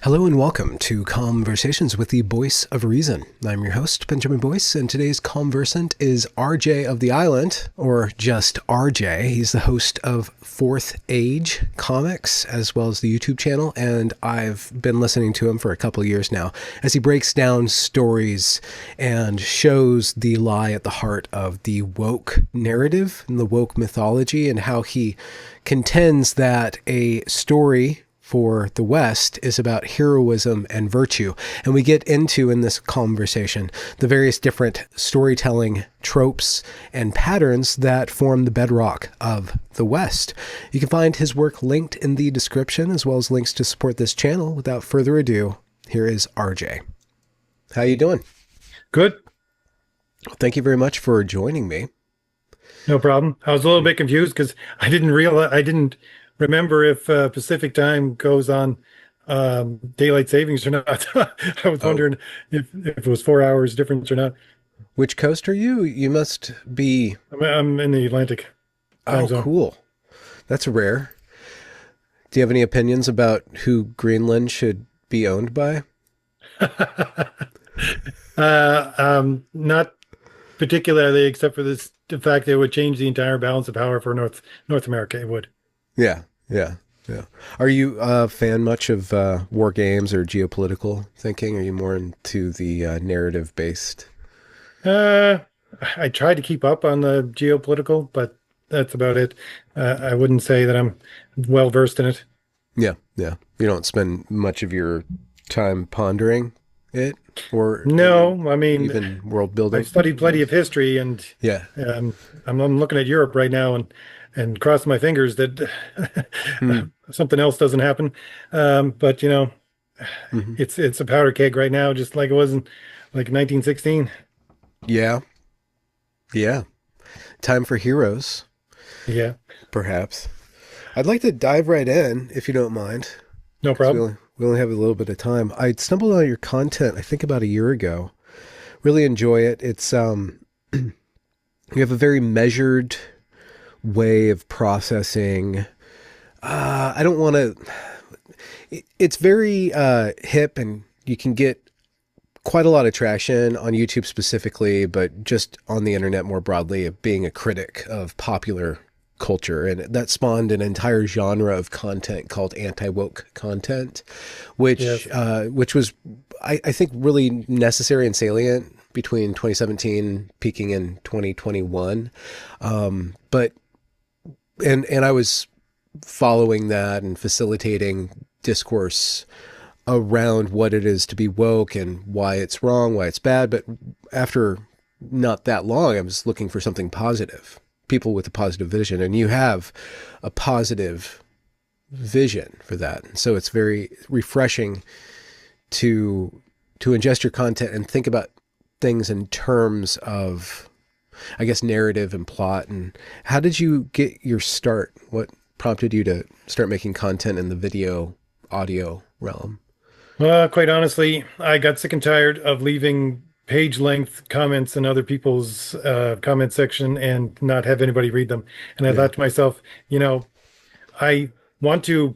Hello and welcome to Conversations with the Voice of Reason. I'm your host, Benjamin Boyce, and today's conversant is RJ of the Island, or just RJ. He's the host of Fourth Age Comics, as well as the YouTube channel, and I've been listening to him for a couple of years now as he breaks down stories and shows the lie at the heart of the woke narrative and the woke mythology, and how he contends that a story for the West is about heroism and virtue. And we get into, in this conversation, the various different storytelling tropes and patterns that form the bedrock of the West. You can find his work linked in the description, as well as links to support this channel. Without further ado, here is RJ. How you doing? Good. Thank you very much for joining me. No problem. I was a little bit confused because I didn't remember if Pacific time goes on daylight savings or not. I was wondering if it was 4 hours difference or not. Which coast are you? You must be... I'm in the Atlantic time zone. Cool. That's rare. Do you have any opinions about who Greenland should be owned by? Not particularly, except for the fact that it would change the entire balance of power for North America. It would. Yeah. Are you a fan much of war games or geopolitical thinking? Are you more into the narrative-based? I try to keep up on the geopolitical, but that's about it. I wouldn't say that I'm well versed in it. Yeah. You don't spend much of your time pondering it, or no, I mean, even world building. I've studied plenty of history, and yeah, I'm looking at Europe right now, and cross my fingers that something else doesn't happen. But it's a powder keg right now, just like it was in like 1916. Yeah. Time for heroes. Yeah, perhaps. I'd like to dive right in, if you don't mind. No problem. We only have a little bit of time. I stumbled on your content, I think about a year ago. Really enjoy it. It's you have a very measured way of processing. I don't want to... It's very hip, and you can get quite a lot of traction on YouTube specifically, but just on the internet more broadly, of being a critic of popular culture. And that spawned an entire genre of content called anti-woke content, which was, I think, really necessary and salient between 2017 peaking in 2021. But I was following that and facilitating discourse around what it is to be woke and why it's wrong, why it's bad. But after not that long, I was looking for something positive, people with a positive vision. And you have a positive vision for that. So it's very refreshing to ingest your content and think about things in terms of, I guess, narrative and plot. And how did you get your start? What prompted you to start making content in the video audio realm? Well, quite honestly, I got sick and tired of leaving page length comments in other people's comment section and not have anybody read them. And I thought to myself, I want to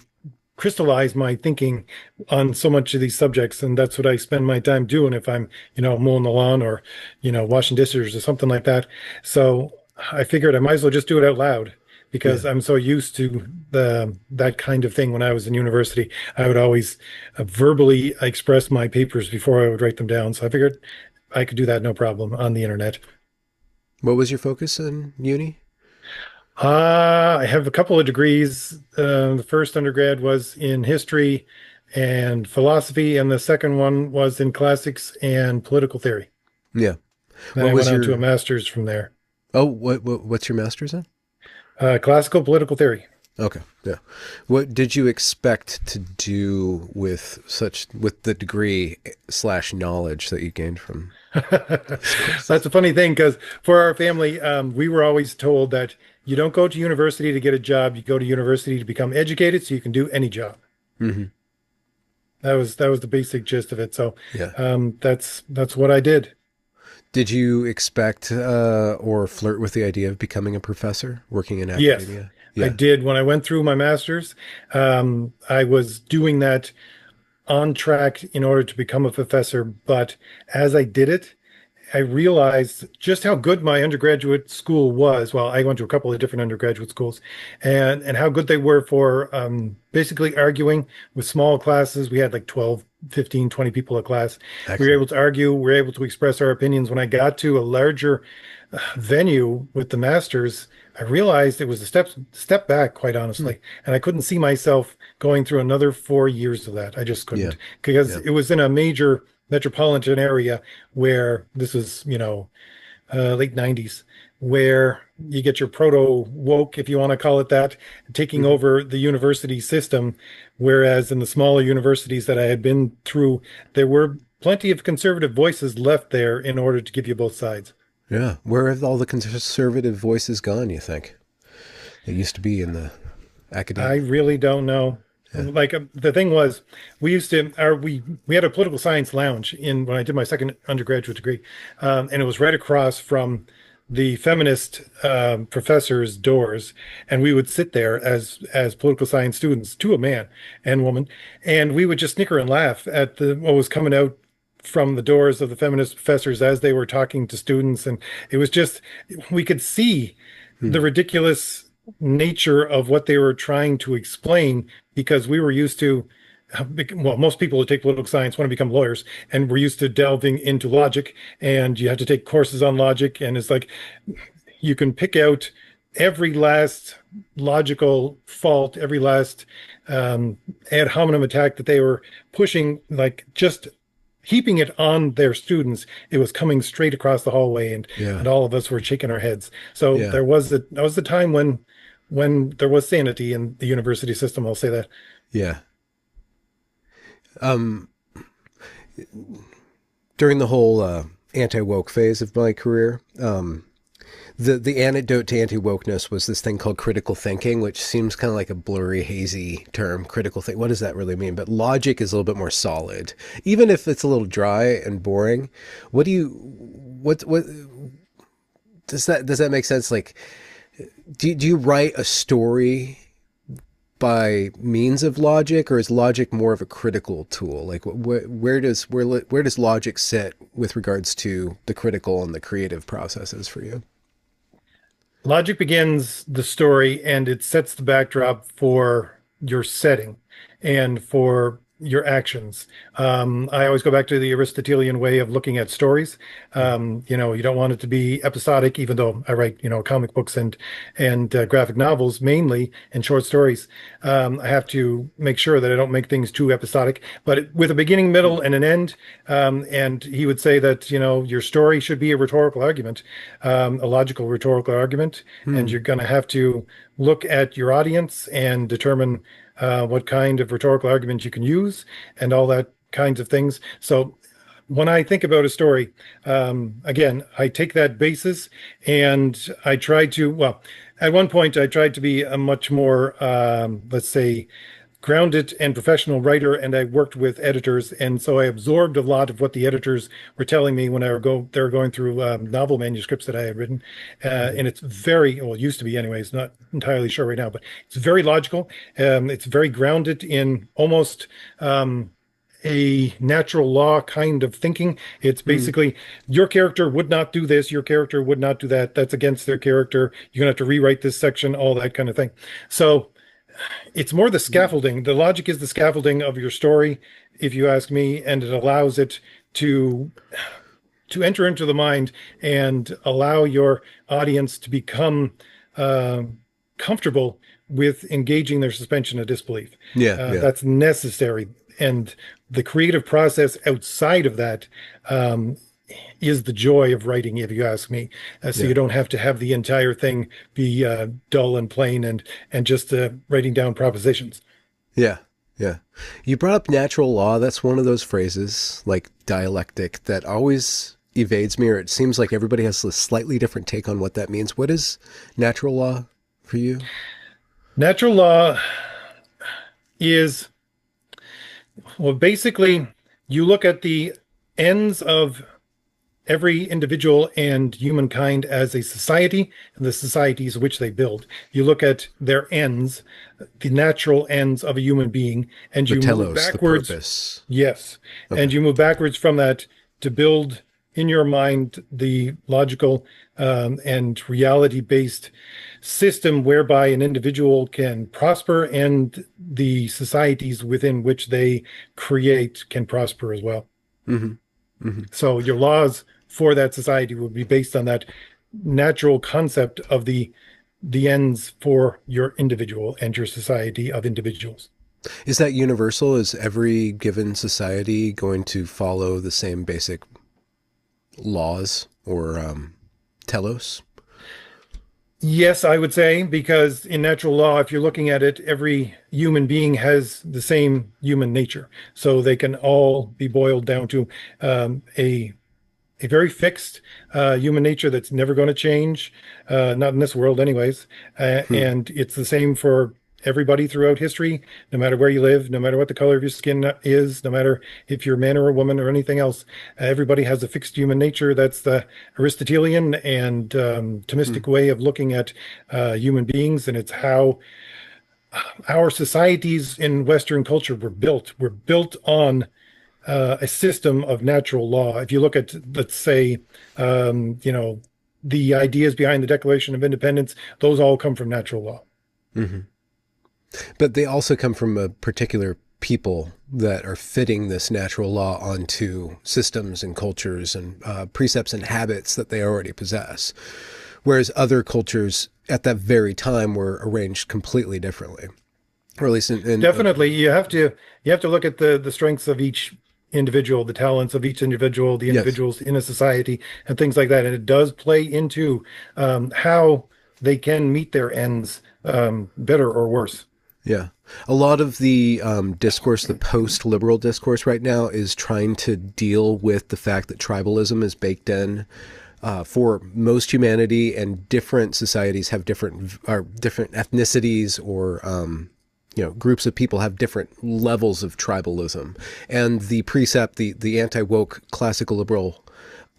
crystallize my thinking on so much of these subjects, and that's what I spend my time doing if I'm, mowing the lawn or, washing dishes or something like that. So I figured I might as well just do it out loud, because I'm so used to that kind of thing. When I was in university, I would always verbally express my papers before I would write them down. So I figured I could do that no problem on the internet. What was your focus in uni? I have a couple of degrees. The first undergrad was in history and philosophy, and the second one was in classics and political theory. Yeah. Then I went on to a master's from there. Oh, what's your master's in? Classical political theory. Okay. Yeah. What did you expect to do with the degree / knowledge that you gained from? That's a funny thing, because for our family, we were always told that you don't go to university to get a job. You go to university to become educated so you can do any job. Mm-hmm. That was the basic gist of it. So that's what I did. Did you expect or flirt with the idea of becoming a professor, working in academia? Yes, yeah. I did. When I went through my master's, I was doing that on track in order to become a professor. But as I did it, I realized just how good my undergraduate school was. Well, I went to a couple of different undergraduate schools, and how good they were for basically arguing with small classes. We had like 12, 15, 20 people a class. We were Excellent. able to argue, we were able to express our opinions. When I got to a larger venue with the masters, I realized it was a step back, quite Hmm. honestly, and I couldn't see myself going through another 4 years of that. I just Yeah. couldn't, because Yeah. it was in a major metropolitan area where this was, late 90s, where you get your proto woke, if you want to call it that, taking Mhm. over the university system. Whereas in the smaller universities that I had been through, there were plenty of conservative voices left there in order to give you both sides. Yeah. Where have all the conservative voices gone, you think? They used to be in the I academia. really don't know. Yeah. Like the thing was, we used to, our we had a political science lounge in when I did my second undergraduate degree, and it was right across from the feminist professor's doors, and we would sit there as political science students, to a man and woman, and we would just snicker and laugh at the what was coming out from the doors of the feminist professors as they were talking to students, and it was just we could see Hmm. the ridiculous nature of what they were trying to explain, because we were used to, well, most people who take political science want to become lawyers, and we're used to delving into logic, and you have to take courses on logic, and it's like you can pick out every last logical fault, every last um, ad hominem attack that they were pushing, like just heaping it on their students. It was coming straight across the hallway, Yeah. and all of us were shaking our heads. So Yeah. that was the time when there was sanity in the university system. I'll say that. Yeah. Um, During the whole anti woke phase of my career, the antidote to anti wokeness was this thing called critical thinking, which seems kind of like a blurry, hazy term. Critical think. What does that really mean? But logic is a little bit more solid, even if it's a little dry and boring. What do you what does that make sense? Like, do you write a story by means of logic, or is logic more of a critical tool? Like, where does logic sit with regards to the critical and the creative processes for you? Logic begins the story, and it sets the backdrop for your setting and for your actions. I always go back to the Aristotelian way of looking at stories. You don't want it to be episodic, even though I write, comic books and graphic novels mainly and short stories. I have to make sure that I don't make things too episodic, but with a beginning, middle, and an end. And he would say that, your story should be a rhetorical argument, a logical rhetorical argument, and Hmm. you're going to have to look at your audience and determine what kind of rhetorical argument you can use and all that kinds of things. So when I think about a story, again, I take that basis and I try to, well, at one point, I tried to be a much more, let's say, grounded and professional writer, and I worked with editors, and so I absorbed a lot of what the editors were telling me when they were going through novel manuscripts that I had written, and it's very well, it used to be anyways, not entirely sure right now, but it's very logical. It's very grounded in almost a natural law kind of thinking. It's Hmm. basically your character would not do this, your character would not do that. That's against their character. You're gonna have to rewrite this section, all that kind of thing. So it's more the scaffolding. The logic is the scaffolding of your story, if you ask me, and it allows it to to enter into the mind and allow your audience to become uh, comfortable with engaging their suspension of disbelief. Yeah. Yeah. That's necessary, and the creative process outside of that um, is the joy of writing, if you ask me. So Yeah. you don't have to have the entire thing be dull and plain and just writing down propositions. Yeah. Yeah. You brought up natural law. That's one of those phrases, like dialectic, that always evades me, or it seems like everybody has a slightly different take on what that means. What is natural law for you? Natural law is, well, basically, you look at the ends of every individual and humankind as a society and the societies which they build. You look at their ends, the natural ends of a human being, and The you move telos, the backwards. purpose. Yes. Okay. And you move backwards from that to build in your mind the logical and reality based system whereby an individual can prosper and the societies within which they create can prosper as well. Hmm. Hmm. So your laws for that society would be based on that natural concept of the ends for your individual and your society of individuals. Is that universal? Is every given society going to follow the same basic laws or telos? Yes, I would say, because in natural law, if you're looking at it, every human being has the same human nature. So they can all be boiled down to a very fixed human nature that's never going to change, not in this world, anyways. Hmm. And it's the same for everybody throughout history, no matter where you live, no matter what the color of your skin is, no matter if you're a man or a woman or anything else. Everybody has a fixed human nature. That's the Aristotelian and Hmm. Thomistic way of looking at human beings, and it's how our societies in Western culture were built. We're built on a system of natural law. If you look at, let's say, the ideas behind the Declaration of Independence, those all come from natural law. Hmm. But they also come from a particular people that are fitting this natural law onto systems and cultures and precepts and habits that they already possess. Whereas other cultures at that very time were arranged completely differently, or at least Definitely, you have to look at the strengths of each individual, the talents of each individual, the yes, individuals in a society, and things like that. And it does play into how they can meet their ends better or worse. yeah. A lot of the discourse, the post-liberal discourse right now, is trying to deal with the fact that tribalism is baked in for most humanity, and different societies have different ethnicities or groups of people have different levels of tribalism. And the precept, the anti-woke classical liberal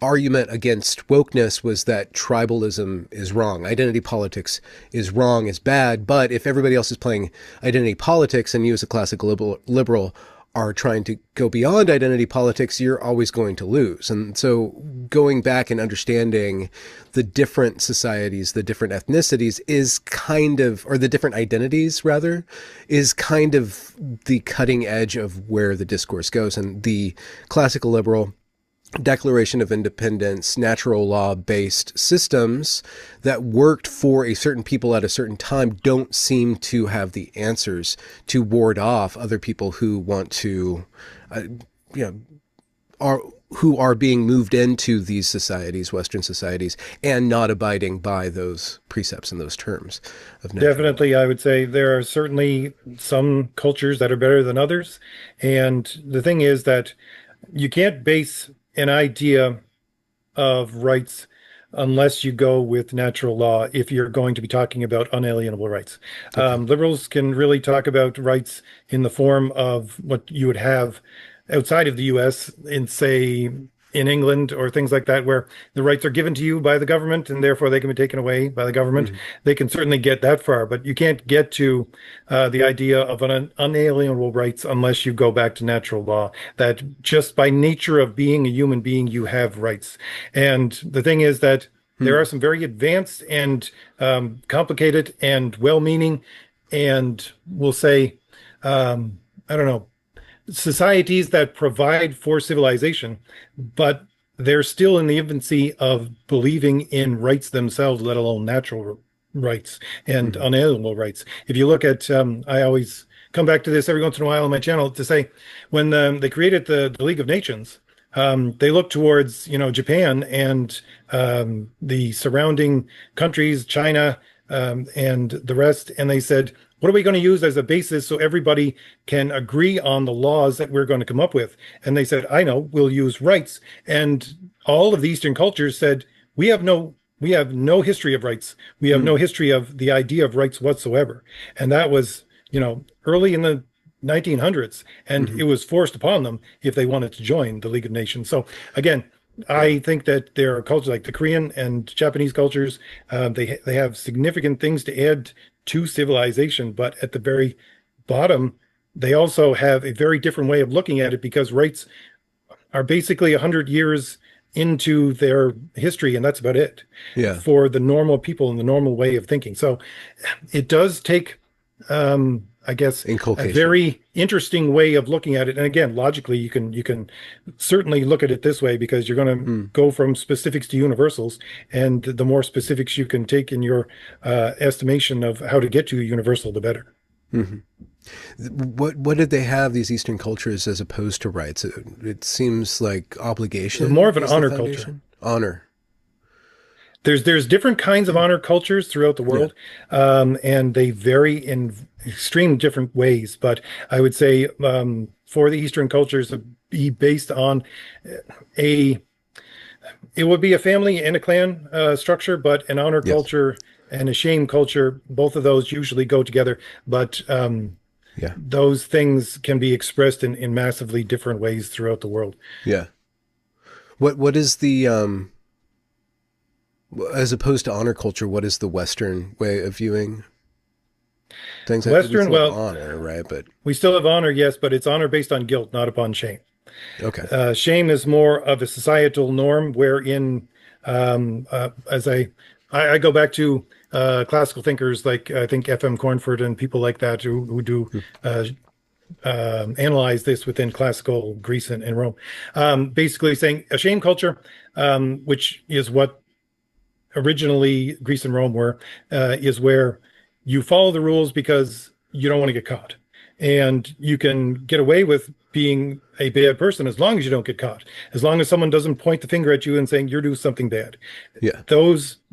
argument against wokeness was that tribalism is wrong. Identity politics is wrong, is bad. But if everybody else is playing identity politics and you as a classical liberal are trying to go beyond identity politics, you're always going to lose. And so going back and understanding the different societies, the different ethnicities is kind of, or the different identities rather, is kind of the cutting edge of where the discourse goes. And the classical liberal Declaration of Independence, natural law based systems that worked for a certain people at a certain time don't seem to have the answers to ward off other people who want to, uh, you know, are who are being moved into these societies, Western societies, and not abiding by those precepts and those terms of natural law. Definitely, I would say there are certainly some cultures that are better than others. And the thing is that you can't base an idea of rights unless you go with natural law if you're going to be talking about unalienable rights. Okay. Liberals can really talk about rights in the form of what you would have outside of the US in, say, in England or things like that, where the rights are given to you by the government and therefore they can be taken away by the government. Mm-hmm. They can certainly get that far, but you can't get to the idea of an unalienable rights unless you go back to natural law, that just by nature of being a human being, you have rights. And the thing is that there are some very advanced and complicated and well-meaning and we'll say, I don't know, societies that provide for civilization, but they're still in the infancy of believing in rights themselves, let alone natural rights and Mm-hmm. unalienable rights. If you look at, I always come back to this every once in a while on my channel to say, when they created the League of Nations, they looked towards, Japan and the surrounding countries, China, and the rest, and they said, what are we going to use as a basis so everybody can agree on the laws that we're going to come up with? And they said, I know, we'll use rights. And all of the Eastern cultures said, we have no history of rights. We have no history of the idea of rights whatsoever. And that was, early in the 1900s, and Mm-hmm. it was forced upon them if they wanted to join the League of Nations. So again, Yeah. I think that there are cultures like the Korean and Japanese cultures. They have significant things to add to civilization, but at the very bottom, they also have a very different way of looking at it because rights are basically 100 years into their history, and that's about it Yeah. for the normal people and the normal way of thinking. So it does take, I guess, a Inculcation. very interesting way of looking at it. And again, logically, you can certainly look at it this way because you're going to Hmm. go from specifics to universals, and the more specifics you can take in your estimation of how to get to a universal, the better. Hmm. What did they have, these Eastern cultures, as opposed to rights? It seems like More obligation of an is the honor culture. foundation. Honor. There's different kinds of honor cultures throughout the Yeah. world, and they vary in extreme different ways. But I would say for the Eastern cultures, be based on a it would be a family and a clan structure, but an honor Yes. culture and a shame culture, both of those usually go together. But Yeah. those things can be expressed in massively different ways throughout the world. Yeah. What is the as opposed to honor culture? What is the Western way of viewing things? We Western, still have well, honor, right? But we still have honor, yes, but it's honor based on guilt, not upon shame. okay. Shame is more of a societal norm wherein, as I go back to classical thinkers like I think F.M. Cornford and people like that who do uh, analyze this within classical Greece and Rome. Basically saying a shame culture, which is what originally Greece and Rome were, is where you follow the rules because you don't want to get caught. And you can get away with being a bad person as long as you don't get caught, as long as someone doesn't point the finger at you and saying you're doing something bad. Yeah.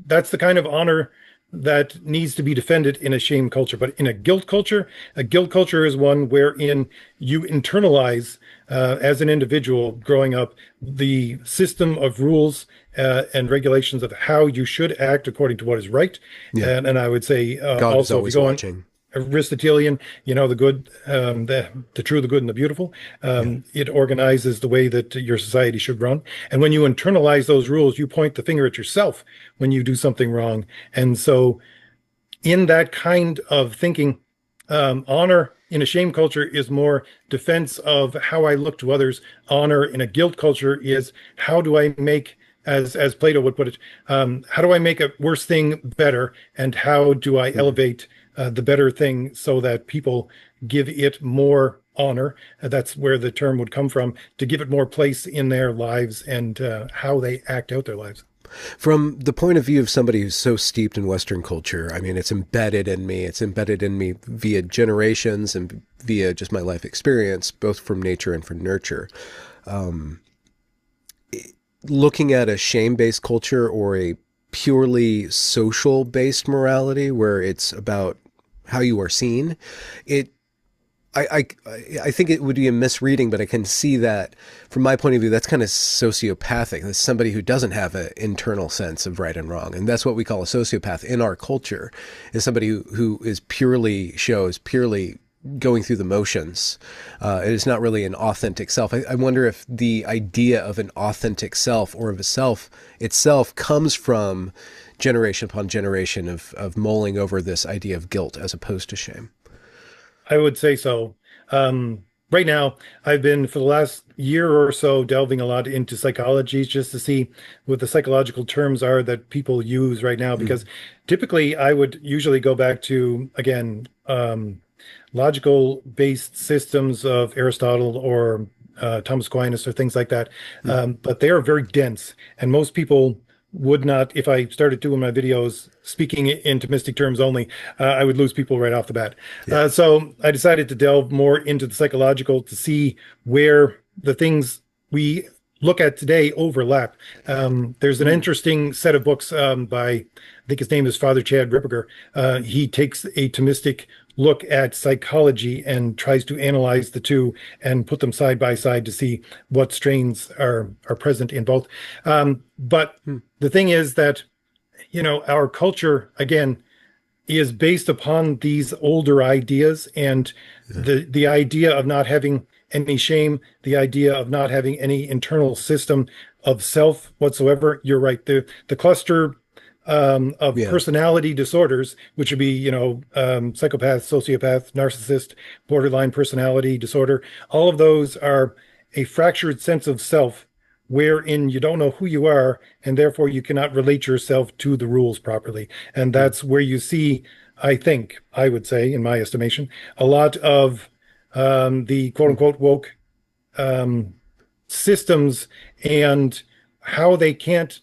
That's the kind of honor that needs to be defended in a shame culture. But in a guilt culture is one wherein you internalize as an individual growing up the system of rules and regulations of how you should act according to what is right. Yeah. And I would say God is also, if you always go on watching. Aristotelian, the good, the true, the good, and the beautiful. Yeah. It organizes the way that your society should run. And when you internalize those rules, you point the finger at yourself when you do something wrong. And so, in that kind of thinking, honor in a shame culture is more defense of how I look to others. Honor in a guilt culture is how do I make, as Plato would put it, how do I make a worse thing better, and how do I Mhm. elevate the better thing so that people give it more honor. That's where the term would come from, to give it more place in their lives and how they act out their lives. From the point of view of somebody who's so steeped in Western culture, I mean, it's embedded in me. It's embedded in me via generations and via just my life experience, both from nature and from nurture. Um, Looking at a shame-based culture or a purely social-based morality where it's about how you are seen, it I think it would be a misreading, but I can see that from my point of view, that's kind of sociopathic. That's somebody who doesn't have an internal sense of right and wrong. And that's what we call a sociopath in our culture, is somebody who is purely going through the motions. It is not really an authentic self. I wonder if the idea of an authentic self or of a self itself comes from generation upon generation of mulling over this idea of guilt as opposed to shame. I would say so. Right now, I've been for the last year or so delving a lot into psychology just to see what the psychological terms are that people use right now. Because Mm. typically, I would usually go back to, again, logical based systems of Aristotle or Thomas Aquinas or things like that. Mm. But they are very dense, and most people would not, if I started doing my videos speaking into mystic terms only, I would lose people right off the bat. Yeah. So I decided to delve more into the psychological to see where the things we look at today overlap. There's an Mm. interesting set of books by, I think his name is Father Chad Ripperger. He takes a Thomistic look at psychology and tries to analyze the two and put them side by side to see what strains are present in both. But Mm. the thing is that our culture again is based upon these older ideas, and Yeah. the idea of not having any shame, the idea of not having any internal system of self whatsoever. You're right. The cluster of Yeah. personality disorders, which would be, psychopath, sociopath, narcissist, borderline personality disorder, all of those are a fractured sense of self wherein you don't know who you are, and therefore you cannot relate yourself to the rules properly. And Mm. that's where you see, I think, I would say, in my estimation, a lot of the quote Mm. unquote woke um, systems and how they can't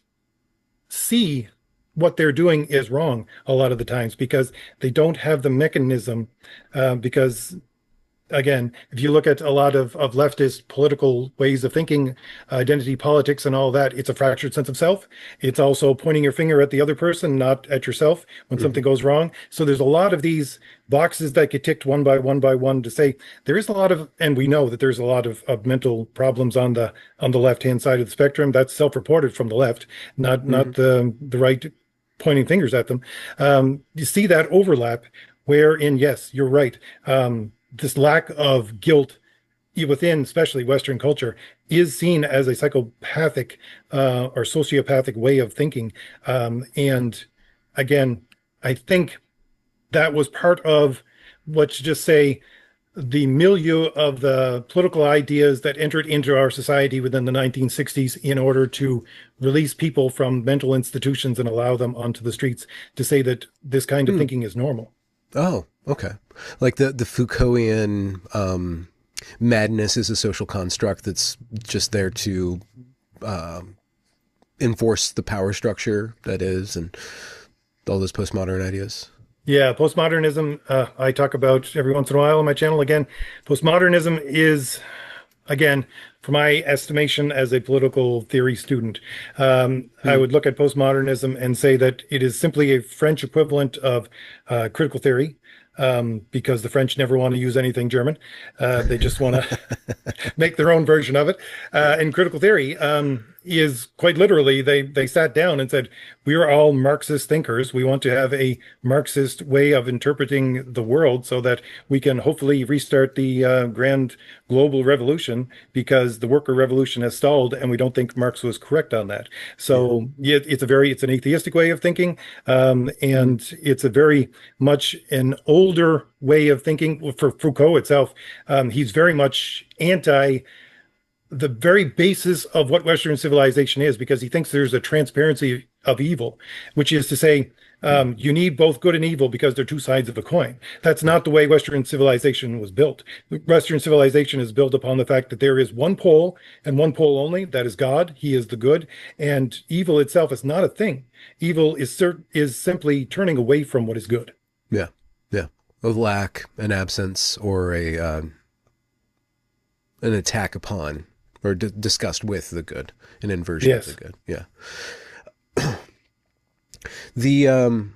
see what they're doing is wrong a lot of the times because they don't have the mechanism. Because again, if you look at a lot of leftist political ways of thinking, identity politics and all that, it's a fractured sense of self. It's also pointing your finger at the other person, not at yourself when something Mhm. goes wrong. So there's a lot of these boxes that get ticked one by one to say there is a lot of, and we know that there's a lot of mental problems on the left-hand side of the spectrum. That's self-reported from the left, not Mhm. the right pointing fingers at them. You see that overlap wherein, yes, you're right. This lack of guilt within, especially Western culture, is seen as a psychopathic or sociopathic way of thinking. And again, I think that was part of, let's just say, the milieu of the political ideas that entered into our society within the 1960s in order to release people from mental institutions and allow them onto the streets to say that this kind of Mm. thinking is normal. Oh, okay. Like the Foucaultian madness is a social construct that's just there to um, enforce the power structure that is, and all those postmodern ideas. Yeah, postmodernism, I talk about every once in a while on my channel. Again, postmodernism is, again, for my estimation as a political theory student, I Mm. would look at postmodernism and say that it is simply a French equivalent of critical theory, because the French never want to use anything German. They just want to make their own version of it. And critical theory is quite literally they sat down and said, "We are all Marxist thinkers. We want to have a Marxist way of interpreting the world so that we can hopefully restart the grand global revolution because the worker revolution has stalled, and we don't think Marx was correct on that." Yeah. So yeah, it's an atheistic way of thinking, Mm. and it's a very much an older way of thinking for Foucault itself. He's very much anti the very basis of what Western civilization is because he thinks there's a transparency of evil, which is to say, Mm. you need both good and evil because they're two sides of a coin. That's Yeah. not the way Western civilization was built. Western civilization is built upon the fact that there is one pole and one pole only. That is God. He is the good, and evil itself is not a thing. Evil is simply turning away from what is good. Yeah. Yeah. A lack, an absence, or a an attack upon or disgust with the good, an inversion of the Yes. good. Yeah. The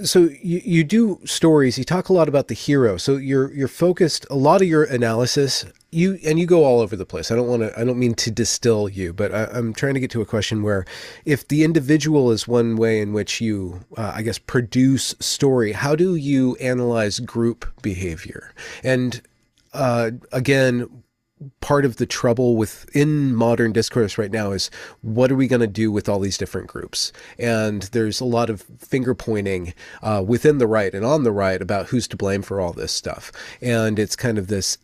so you do stories. You talk a lot about the hero. So you're focused. A lot of your analysis. You go all over the place. I don't want to. I don't mean to distill you, but I'm trying to get to a question where, if the individual is one way in which you, I guess, produce story, how do you analyze group behavior? And again, part of the trouble within modern discourse right now is, what are we going to do with all these different groups? And there's a lot of finger pointing within the right and on the right about who's to blame for all this stuff. And it's kind of this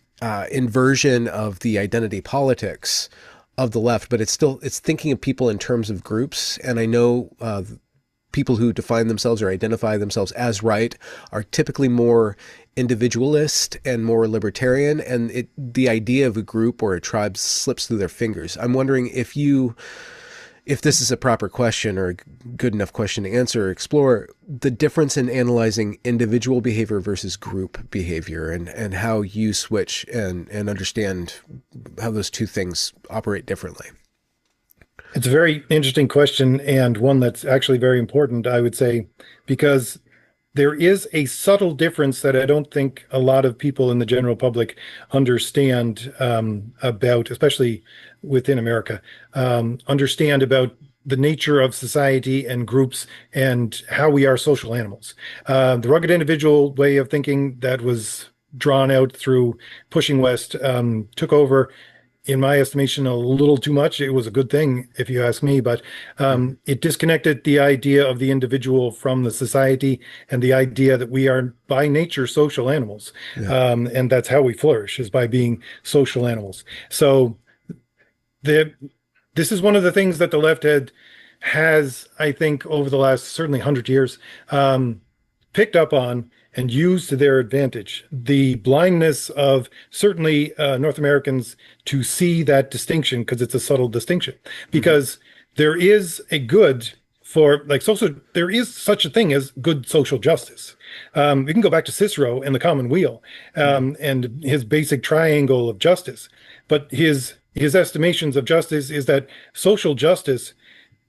inversion of the identity politics of the left, but it's thinking of people in terms of groups. And I know people who define themselves or identify themselves as right are typically more individualist and more libertarian, and the idea of a group or a tribe slips through their fingers. I'm wondering if this is a proper question or a good enough question to answer or explore the difference in analyzing individual behavior versus group behavior, and how you switch and understand how those two things operate differently. It's a very interesting question and one that's actually very important, I would say, because there is a subtle difference that I don't think a lot of people in the general public understand about, especially within America, understand about the nature of society and groups and how we are social animals. The rugged individual way of thinking that was drawn out through pushing west, took over, in my estimation, a little too much. It was a good thing, if you ask me, but it disconnected the idea of the individual from the society and the idea that we are by nature social animals. Yeah. And that's how we flourish, is by being social animals. So the, this is one of the things that the left has, I think, over the last certainly 100 years, picked up on and used to their advantage. The blindness of certainly North Americans to see that distinction, because it's a subtle distinction, because there is a good for like social, there is such a thing as good social justice. We can go back to Cicero and the Commonweal, and his basic triangle of justice, but his estimations of justice is that social justice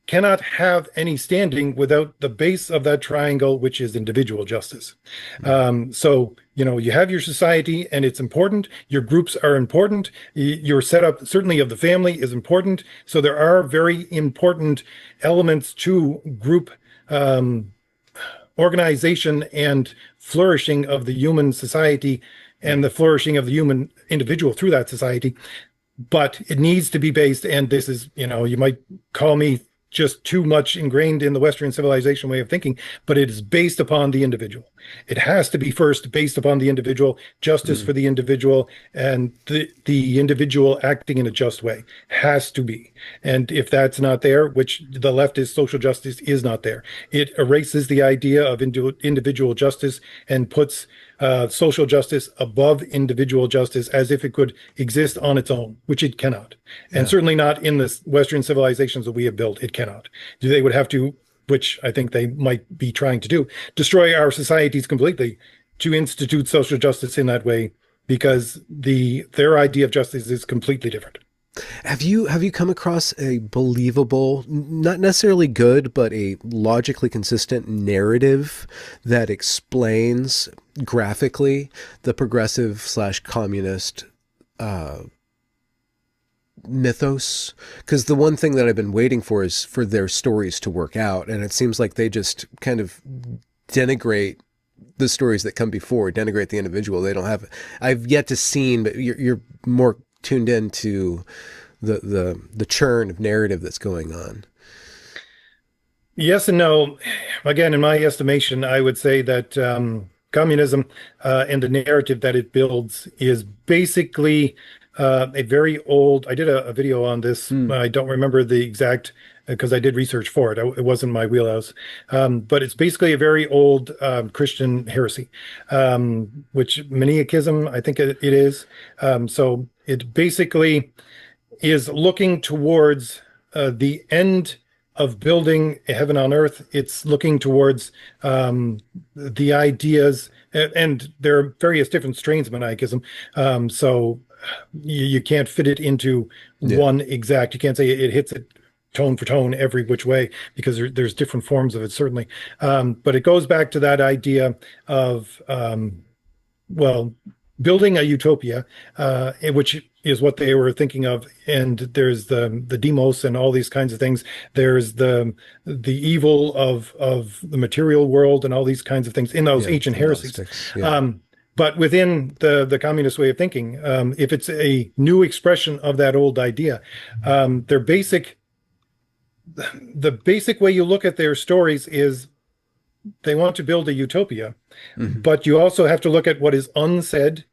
cannot have any standing without the base of that triangle, which is individual justice. So, you know, you have your society and it's important. Your groups are important. Your setup, certainly of the family, is important. So there are very important elements to group organization and flourishing of the human society and the flourishing of the human individual through that society. But it needs to be based, and this is, you know, you might call me just too much ingrained in the Western civilization way of thinking, but it is based upon the individual. It has to be first based upon the individual, justice for the individual, and the individual acting in a just way has to be. And if that's not there, which the leftist social justice is not there, it erases the idea of individual justice and puts social justice above individual justice as if it could exist on its own, which it cannot. And certainly not in the Western civilizations that we have built, it cannot. They would have to, which I think they might be trying to do, destroy our societies completely to institute social justice in that way, because their idea of justice is completely different. Have you come across a believable, not necessarily good, but a logically consistent narrative that explains graphically the progressive slash communist mythos? Because the one thing that I've been waiting for is for their stories to work out, and it seems like they just kind of denigrate the stories that come before, denigrate the individual. They don't have. I've yet to seen, but you're more tuned into the churn of narrative that's going on. Yes and no. Again, in my estimation, I would say that communism and the narrative that it builds is basically a very old. I did a video on this. I don't remember the exact, because I did research for it. It wasn't my wheelhouse. But it's basically a very old Christian heresy, which Manichaeism, I think it is. So it basically is looking towards the end of building a heaven on earth. It's looking towards the ideas, and there are various different strains of Manichaeism. So you can't fit it into one exact. You can't say it hits it tone for tone every which way, because there's different forms of it, certainly. But it goes back to that idea of, well, building a utopia, which is what they were thinking of. And there's the demos and all these kinds of things. There's the evil of the material world and all these kinds of things in those ancient heresies. But within the communist way of thinking, if it's a new expression of that old idea, the basic way you look at their stories is they want to build a utopia, but you also have to look at what is unsaid,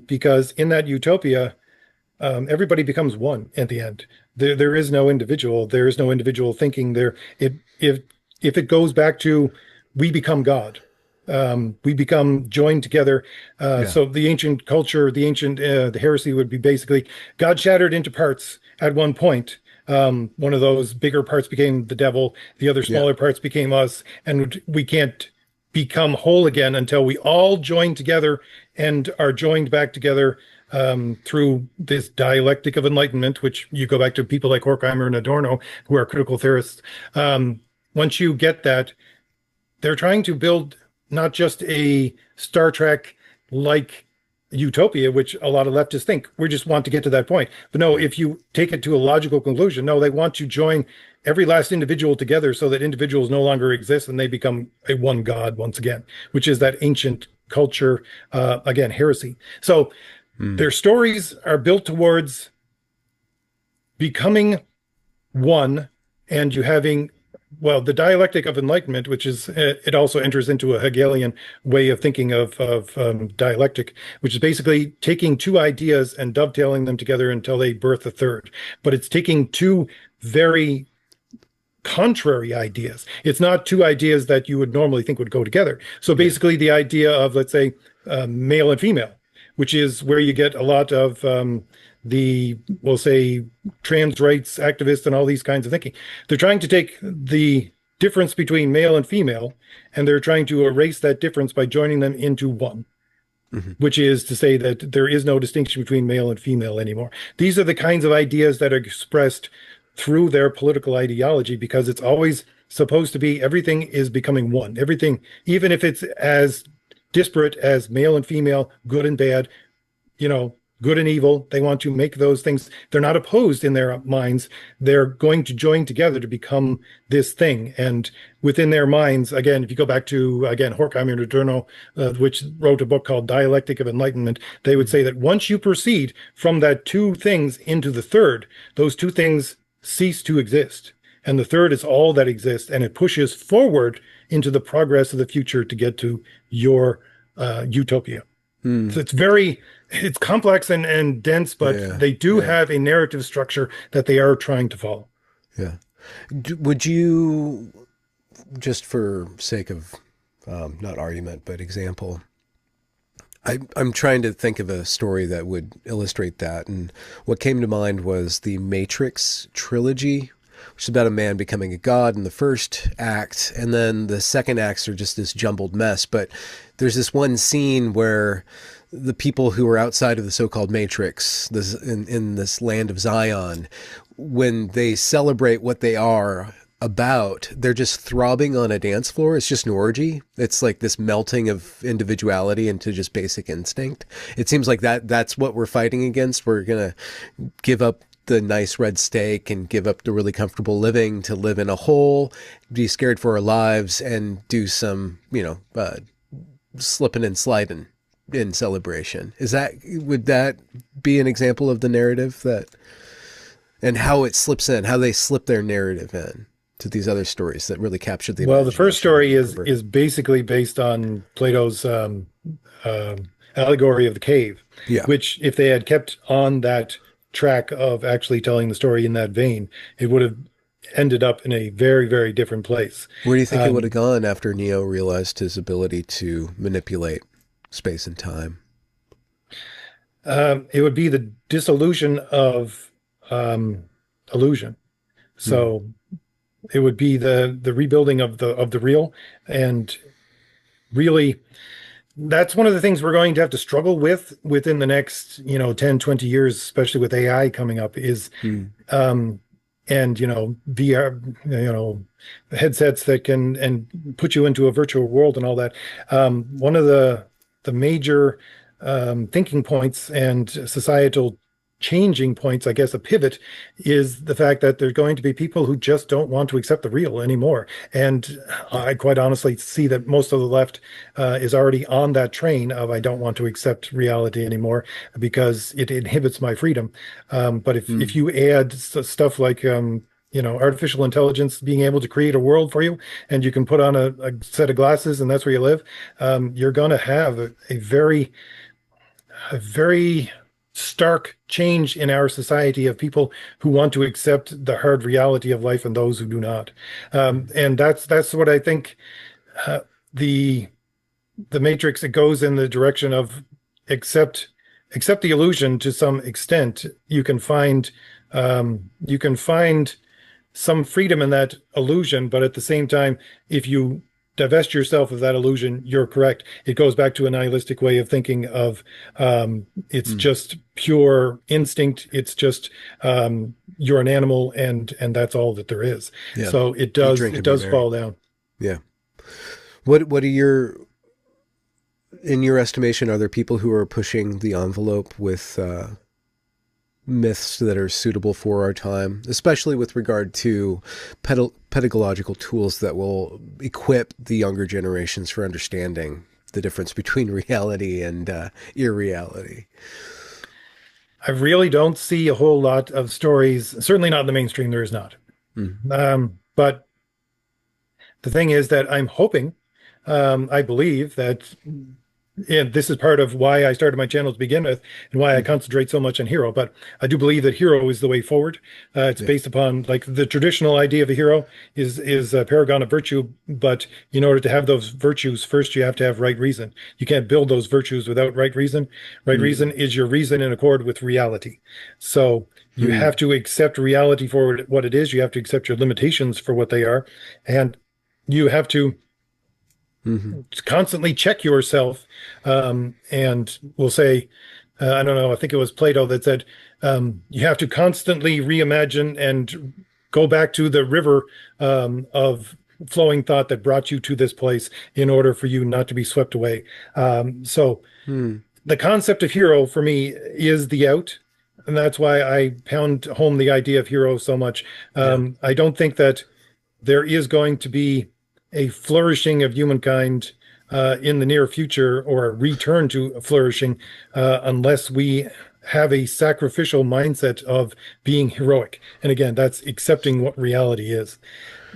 because in that utopia, everybody becomes one at the end. There is no individual. There is no individual thinking there. If it goes back to, we become God. We become joined together. So the ancient culture, the heresy would be basically God shattered into parts at one point. One of those bigger parts became the devil. The other smaller parts became us. And we can't become whole again until we all join together and are joined back together through this dialectic of enlightenment, which you go back to people like Horkheimer and Adorno, who are critical theorists. Once you get that, they're trying to build not just a Star Trek like utopia, which a lot of leftists think we just want to get to that point. But no, if you take it to a logical conclusion, no, they want to join every last individual together so that individuals no longer exist and they become a one God once again, which is that ancient culture, again, heresy. So Mm. their stories are built towards becoming one, and you having, well, the dialectic of enlightenment, which is, it also enters into a Hegelian way of thinking of dialectic, which is basically taking two ideas and dovetailing them together until they birth a third. But it's taking two very contrary ideas. It's not two ideas that you would normally think would go together. So Yeah. basically, the idea of, let's say, male and female, which is where you get a lot of we'll say, trans rights activists and all these kinds of thinking. They're trying to take the difference between male and female, and they're trying to erase that difference by joining them into one, Hmm. which is to say that there is no distinction between male and female anymore. These are the kinds of ideas that are expressed through their political ideology, because it's always supposed to be everything is becoming one. Everything, even if it's as disparate as male and female, good and bad, good and evil, they want to make those things, they're not opposed in their minds. They're going to join together to become this thing. And within their minds, again, if you go back to, again, Horkheimer and Adorno, which wrote a book called Dialectic of Enlightenment, they would say that once you proceed from that two things into the third, those two things cease to exist. And the third is all that exists, and it pushes forward into the progress of the future to get to your utopia. Mm. So it's complex and dense, but Yeah. they do Yeah. have a narrative structure that they are trying to follow. Yeah. Would you, just for sake of not argument, but example, I'm trying to think of a story that would illustrate that. And what came to mind was the Matrix trilogy, which is about a man becoming a god in the first act. And then the second acts are just this jumbled mess. But there's this one scene where the people who are outside of the so-called Matrix, in this land of Zion, when they celebrate what they are about, they're just throbbing on a dance floor. It's just an orgy. It's like this melting of individuality into just basic instinct. It seems like that's what we're fighting against. We're going to give up the nice red steak and give up the really comfortable living to live in a hole, be scared for our lives, and do some, slipping and sliding in celebration. Would that be an example of the narrative and how it slips in, how they slip their narrative in to these other stories that really captured the Well, the first story imagination? is basically based on Plato's allegory of the cave, Yeah. which, if they had kept on that track of actually telling the story in that vein, it would have ended up in a very, very different place. Where do you think it would have Um, gone after Neo realized his ability to manipulate space and time? it would be the dissolution of illusion. Hmm. So it would be the rebuilding of the real, and really, that's one of the things we're going to have to struggle with within the next 10-20 years, especially with AI coming up, is Hmm. um and VR, headsets that can and put you into a virtual world and all that. One of the major thinking points and societal changing points, I guess, a pivot, is the fact that there's going to be people who just don't want to accept the real anymore. And I quite honestly see that most of the left is already on that train of, I don't want to accept reality anymore because it inhibits my freedom. But if Hmm. you add stuff like artificial intelligence being able to create a world for you, and you can put on a set of glasses and that's where you live, you're going to have a very stark change in our society of people who want to accept the hard reality of life and those who do not. And that's what I think. The the Matrix, it goes in the direction of accept accept the illusion to some extent. You can find some freedom in that illusion, but at the same time, if you divest yourself of that illusion, you're correct. It goes back to a nihilistic way of thinking of, it's Hmm. just pure instinct. It's just, you're an animal, and that's all that there is. Yeah. So it Eat, does drink, it and be does merry. fall down. Yeah. What are in your estimation, are there people who are pushing the envelope with myths that are suitable for our time, especially with regard to pedagogical tools that will equip the younger generations for understanding the difference between reality and irreality. I really don't see a whole lot of stories, certainly not in the mainstream, there is not. Mm-hmm. But the thing is that I'm hoping, I believe that, and this is part of why I started my channel to begin with and why I Mm-hmm. concentrate so much on hero. But I do believe that hero is the way forward. It's Yeah. based upon like the traditional idea of a hero is a paragon of virtue. But in order to have those virtues, first you have to have right reason. You can't build those virtues without right reason. Right reason Mm-hmm. is your reason in accord with reality. So you have to accept reality for what it is. You have to accept your limitations for what they are, and you have to Mm-hmm. constantly check yourself. And we'll say, I don't know, I think it was Plato that said, you have to constantly reimagine and go back to the river of flowing thought that brought you to this place in order for you not to be swept away. So Mm-hmm. the concept of hero for me is the out. And that's why I pound home the idea of hero so much. Yeah. I don't think that there is going to be a flourishing of humankind in the near future or a return to flourishing unless we have a sacrificial mindset of being heroic. And again, that's accepting what reality is.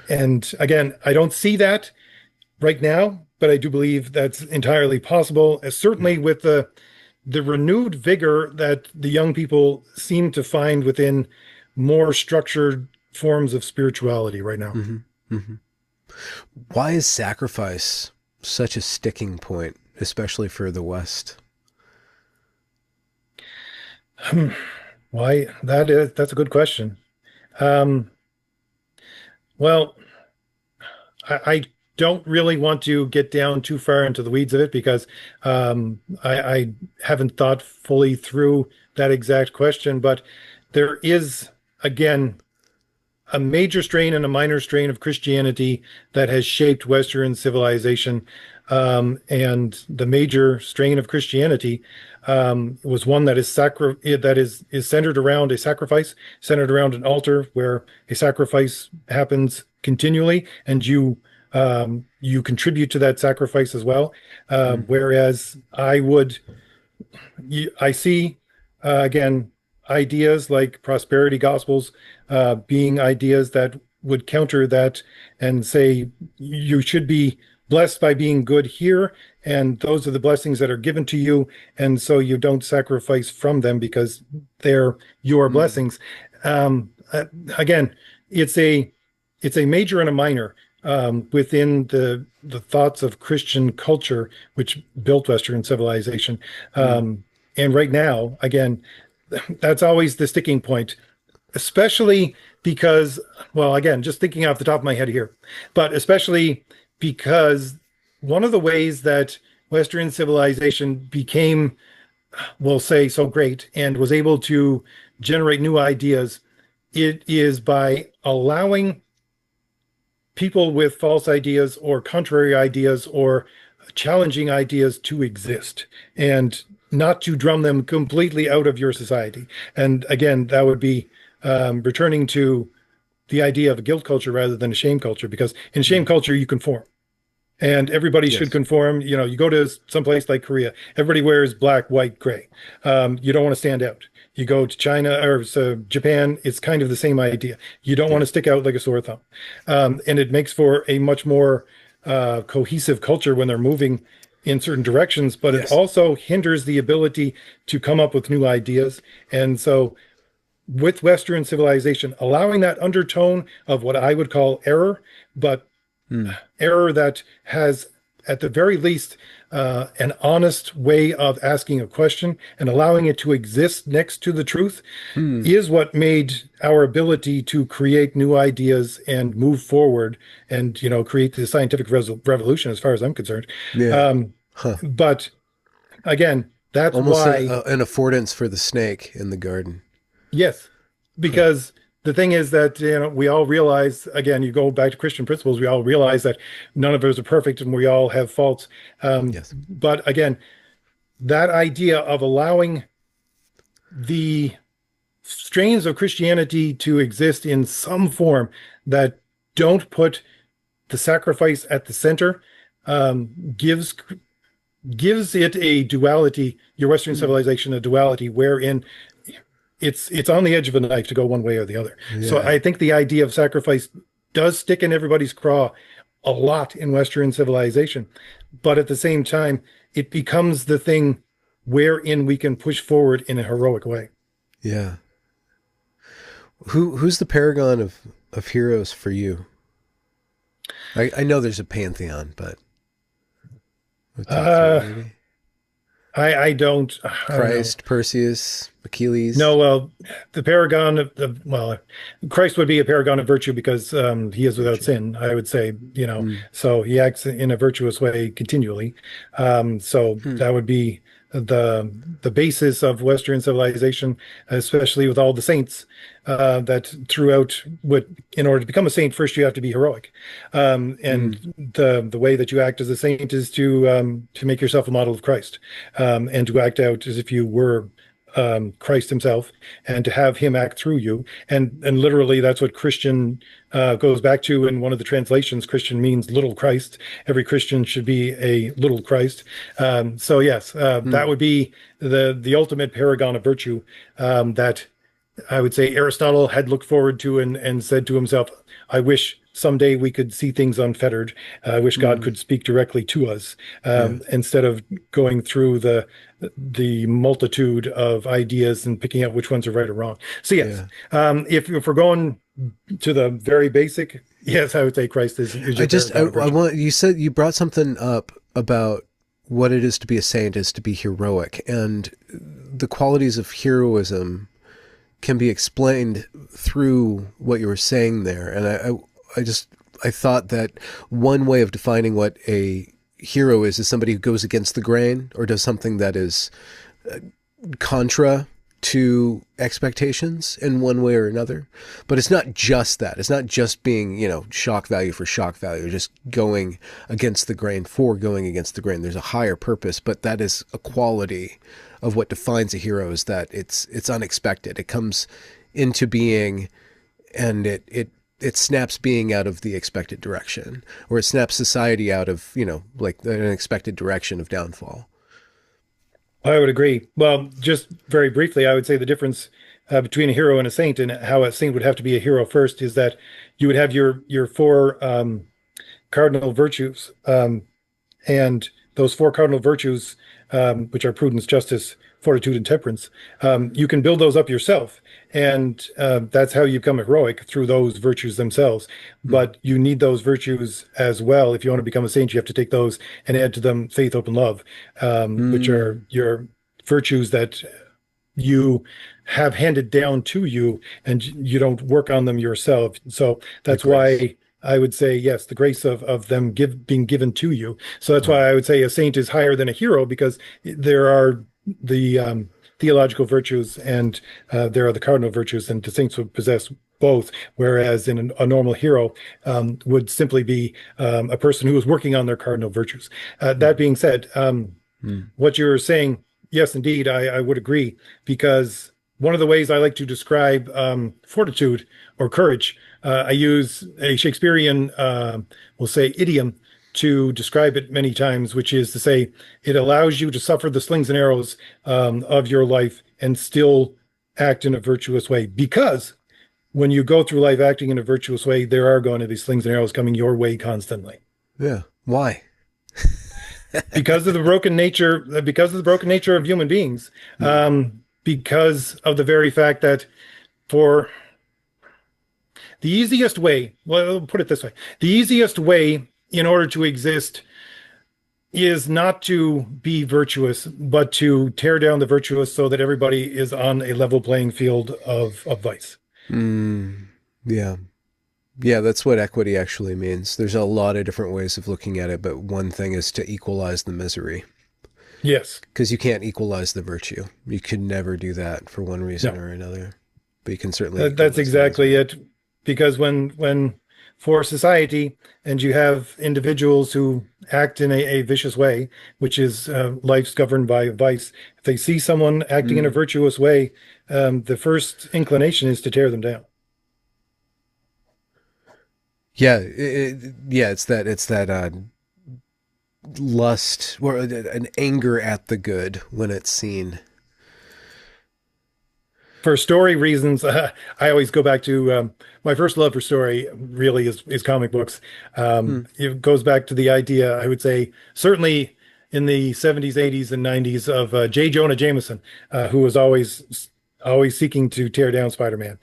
And again, I don't see that right now, but I do believe that's entirely possible, Yeah. certainly with the renewed vigor that the young people seem to find within more structured forms of spirituality right now. Mm-hmm. Mm-hmm. Why is sacrifice such a sticking point, especially for the West? Why that's a good question. Um, well, I don't really want to get down too far into the weeds of it because I haven't thought fully through that exact question, but there is again a major strain and a minor strain of Christianity that has shaped Western civilization. And the major strain of Christianity was one that is centered around a sacrifice, centered around an altar where a sacrifice happens continually, and you contribute to that sacrifice as well. Mm. Whereas I see again ideas like prosperity gospels being ideas that would counter that and say you should be blessed by being good here, and those are the blessings that are given to you, and so you don't sacrifice from them because they're your Mm. blessings. Again, it's a it's a major and a minor within the thoughts of Christian culture, which built Western civilization. Mm. And right now, again, that's always the sticking point, especially because, well, again, just thinking off the top of my head here, but especially because one of the ways that Western civilization became, we'll say, so great and was able to generate new ideas, it is by allowing people with false ideas or contrary ideas or challenging ideas to exist and not to drum them completely out of your society. And again, that would be returning to the idea of a guilt culture rather than a shame culture, because in shame Mm. culture, you conform and everybody should Yes. conform. You know, you go to some place like Korea, everybody wears black, white, gray. You don't want to stand out. You go to China or so Japan, it's kind of the same idea. You don't want Yeah. to stick out like a sore thumb. And it makes for a much more cohesive culture when they're moving in certain directions, but it Yes. also hinders the ability to come up with new ideas. And so with Western civilization, allowing that undertone of what I would call error, but Mm. error that has, at the very least, an honest way of asking a question and allowing it to exist next to the truth Mm. is what made our ability to create new ideas and move forward and create the scientific revolution as far as I'm concerned. Yeah. um, Huh. but again, that's Almost why. an affordance for the snake in the garden. Yes, Huh. because the thing is that we all realize, again, you go back to Christian principles, we all realize that none of us are perfect and we all have faults. Yes. But again, that idea of allowing the strains of Christianity to exist in some form that don't put the sacrifice at the center gives gives it a duality, your Western Mm. civilization a duality wherein it's on the edge of a knife to go one way or the other. So Yeah. I think the idea of sacrifice does stick in everybody's craw a lot in Western civilization, but at the same time, it becomes the thing wherein we can push forward in a heroic way. Yeah. Who's the paragon of heroes for you? I know there's a pantheon, but we'll talk through it Uh, maybe. I don't know. Christ, Perseus, Achilles. No, well, the paragon well, Christ would be a paragon of virtue because he is without Virtue. sin, I would say, Mm. so he acts in a virtuous way continually. So Hmm. that would be the basis of Western civilization, especially with all the saints that throughout what in order to become a saint, first you have to be heroic. Mm. And the way that you act as a saint is to make yourself a model of Christ, and to act out as if you were Christ himself, and to have him act through you. And literally, that's what Christian goes back to in one of the translations. Christian means little Christ. Every Christian should be a little Christ. So yes, Mm. that would be the ultimate paragon of virtue, that I would say Aristotle had looked forward to, and said to himself, I wish someday we could see things unfettered. I wish God Mm. could speak directly to us, Yeah. instead of going through the multitude of ideas and picking out which ones are right or wrong. So yes, Yeah. if we're going to the very basic, yes, I would say Christ is I your just paragon of I virtue. want you said you brought something up about what it is to be a saint is to be heroic, and the qualities of heroism can be explained through what you were saying there. And I just I thought that one way of defining what a hero is somebody who goes against the grain or does something that is contra to expectations in one way or another. But it's not just that. It's not just being, shock value for shock value, just going against the grain for going against the grain. There's a higher purpose, but that is a quality of what defines a hero is that it's unexpected. It comes into being and it snaps being out of the expected direction, or it snaps society out of, like an unexpected direction of downfall. I would agree. Well, just very briefly, I would say the difference between a hero and a saint, and how a saint would have to be a hero first, is that you would have your four cardinal virtues, and those four cardinal virtues, which are prudence, justice, fortitude, and temperance. You can build those up yourself, and that's how you become heroic, through those virtues themselves. Mm. But you need those virtues as well. If you want to become a saint, you have to take those and add to them faith, hope, and love, which Mm. are your virtues that you have handed down to you, and you don't work on them yourself. So The that's grace. why I would say yes, the grace of them being given to you. So that's Uh, why I would say a saint is higher than a hero, because there are the theological virtues, and there are the cardinal virtues, and the saints would possess both. Whereas in a normal hero would simply be a person who is working on their cardinal virtues. That mm. being said, Mm. what you're saying, yes, indeed, I would agree, because one of the ways I like to describe fortitude or courage, I use a Shakespearean, we'll say, idiom to describe it many times, which is to say, it allows you to suffer the slings and arrows of your life and still act in a virtuous way. Because when you go through life acting in a virtuous way, there are going to be slings and arrows coming your way constantly. Yeah. Why? Because of the broken nature of human beings, Mm. because of the very fact that, for the easiest way, well, I'll put it this way, the easiest way in order to exist is not to be virtuous, but to tear down the virtuous so that everybody is on a level playing field of vice. Mm. Yeah. Yeah, that's what equity actually means. There's a lot of different ways of looking at it, but one thing is to equalize the misery. Yes. Because you can't equalize the virtue. You could never do that for one reason No. or another. But you can certainly That's equalize the exactly misery. it. Because when for society, and you have individuals who act in a vicious way, which is life's governed by vice, if they see someone acting in a Mm. virtuous way, the first inclination is to tear them down. Yeah, yeah. It's that lust or an anger at the good when it's seen. For story reasons, I always go back to my first love for story really is comic books. Hmm. It goes back to the idea, I would say, certainly in the 70s, 80s, and 90s of J. Jonah Jameson, who was always seeking to tear down Spider-Man.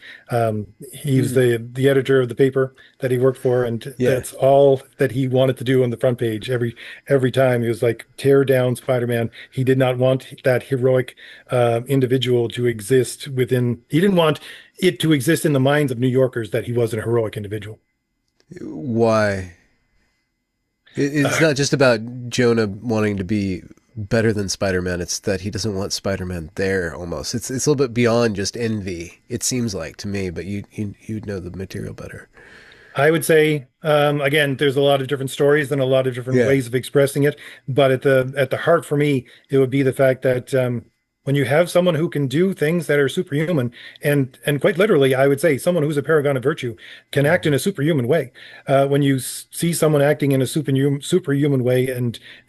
He was Hmm. the editor of the paper that he worked for, and Yeah. that's all that he wanted to do on the front page. Every time he was like, tear down Spider-Man. He did not want that heroic individual to exist within. He didn't want it to exist in the minds of New Yorkers that he was a heroic individual. Why? It's Uh, not just about Jonah wanting to be better than Spider-Man. It's that he doesn't want Spider-Man there. Almost, it's a little bit beyond just envy. It seems like to me, but you'd know the material better. I would say, again, there's a lot of different stories and a lot of different Yeah. ways of expressing it. But at the heart for me, it would be the fact that when you have someone who can do things that are superhuman, and quite literally, I would say someone who's a paragon of virtue can act in a superhuman way. When you see someone acting in a superhuman way,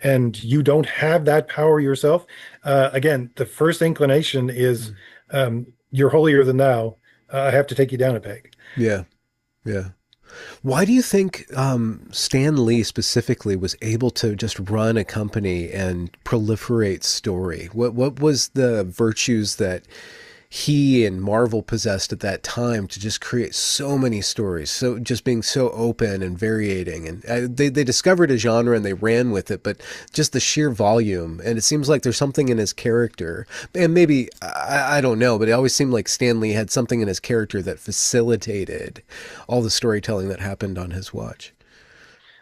and you don't have that power yourself, again, the first inclination is you're holier than thou. I have to take you down a peg. Yeah. Yeah. Why do you think Stan Lee specifically was able to just run a company and proliferate story? What was the virtues that he and Marvel possessed at that time to just create so many stories, so just being so open and variating, and they discovered a genre and they ran with it, but just the sheer volume, and it seems like there's something in his character, and maybe I don't know, but it always seemed like Stan Lee had something in his character that facilitated all the storytelling that happened on his watch.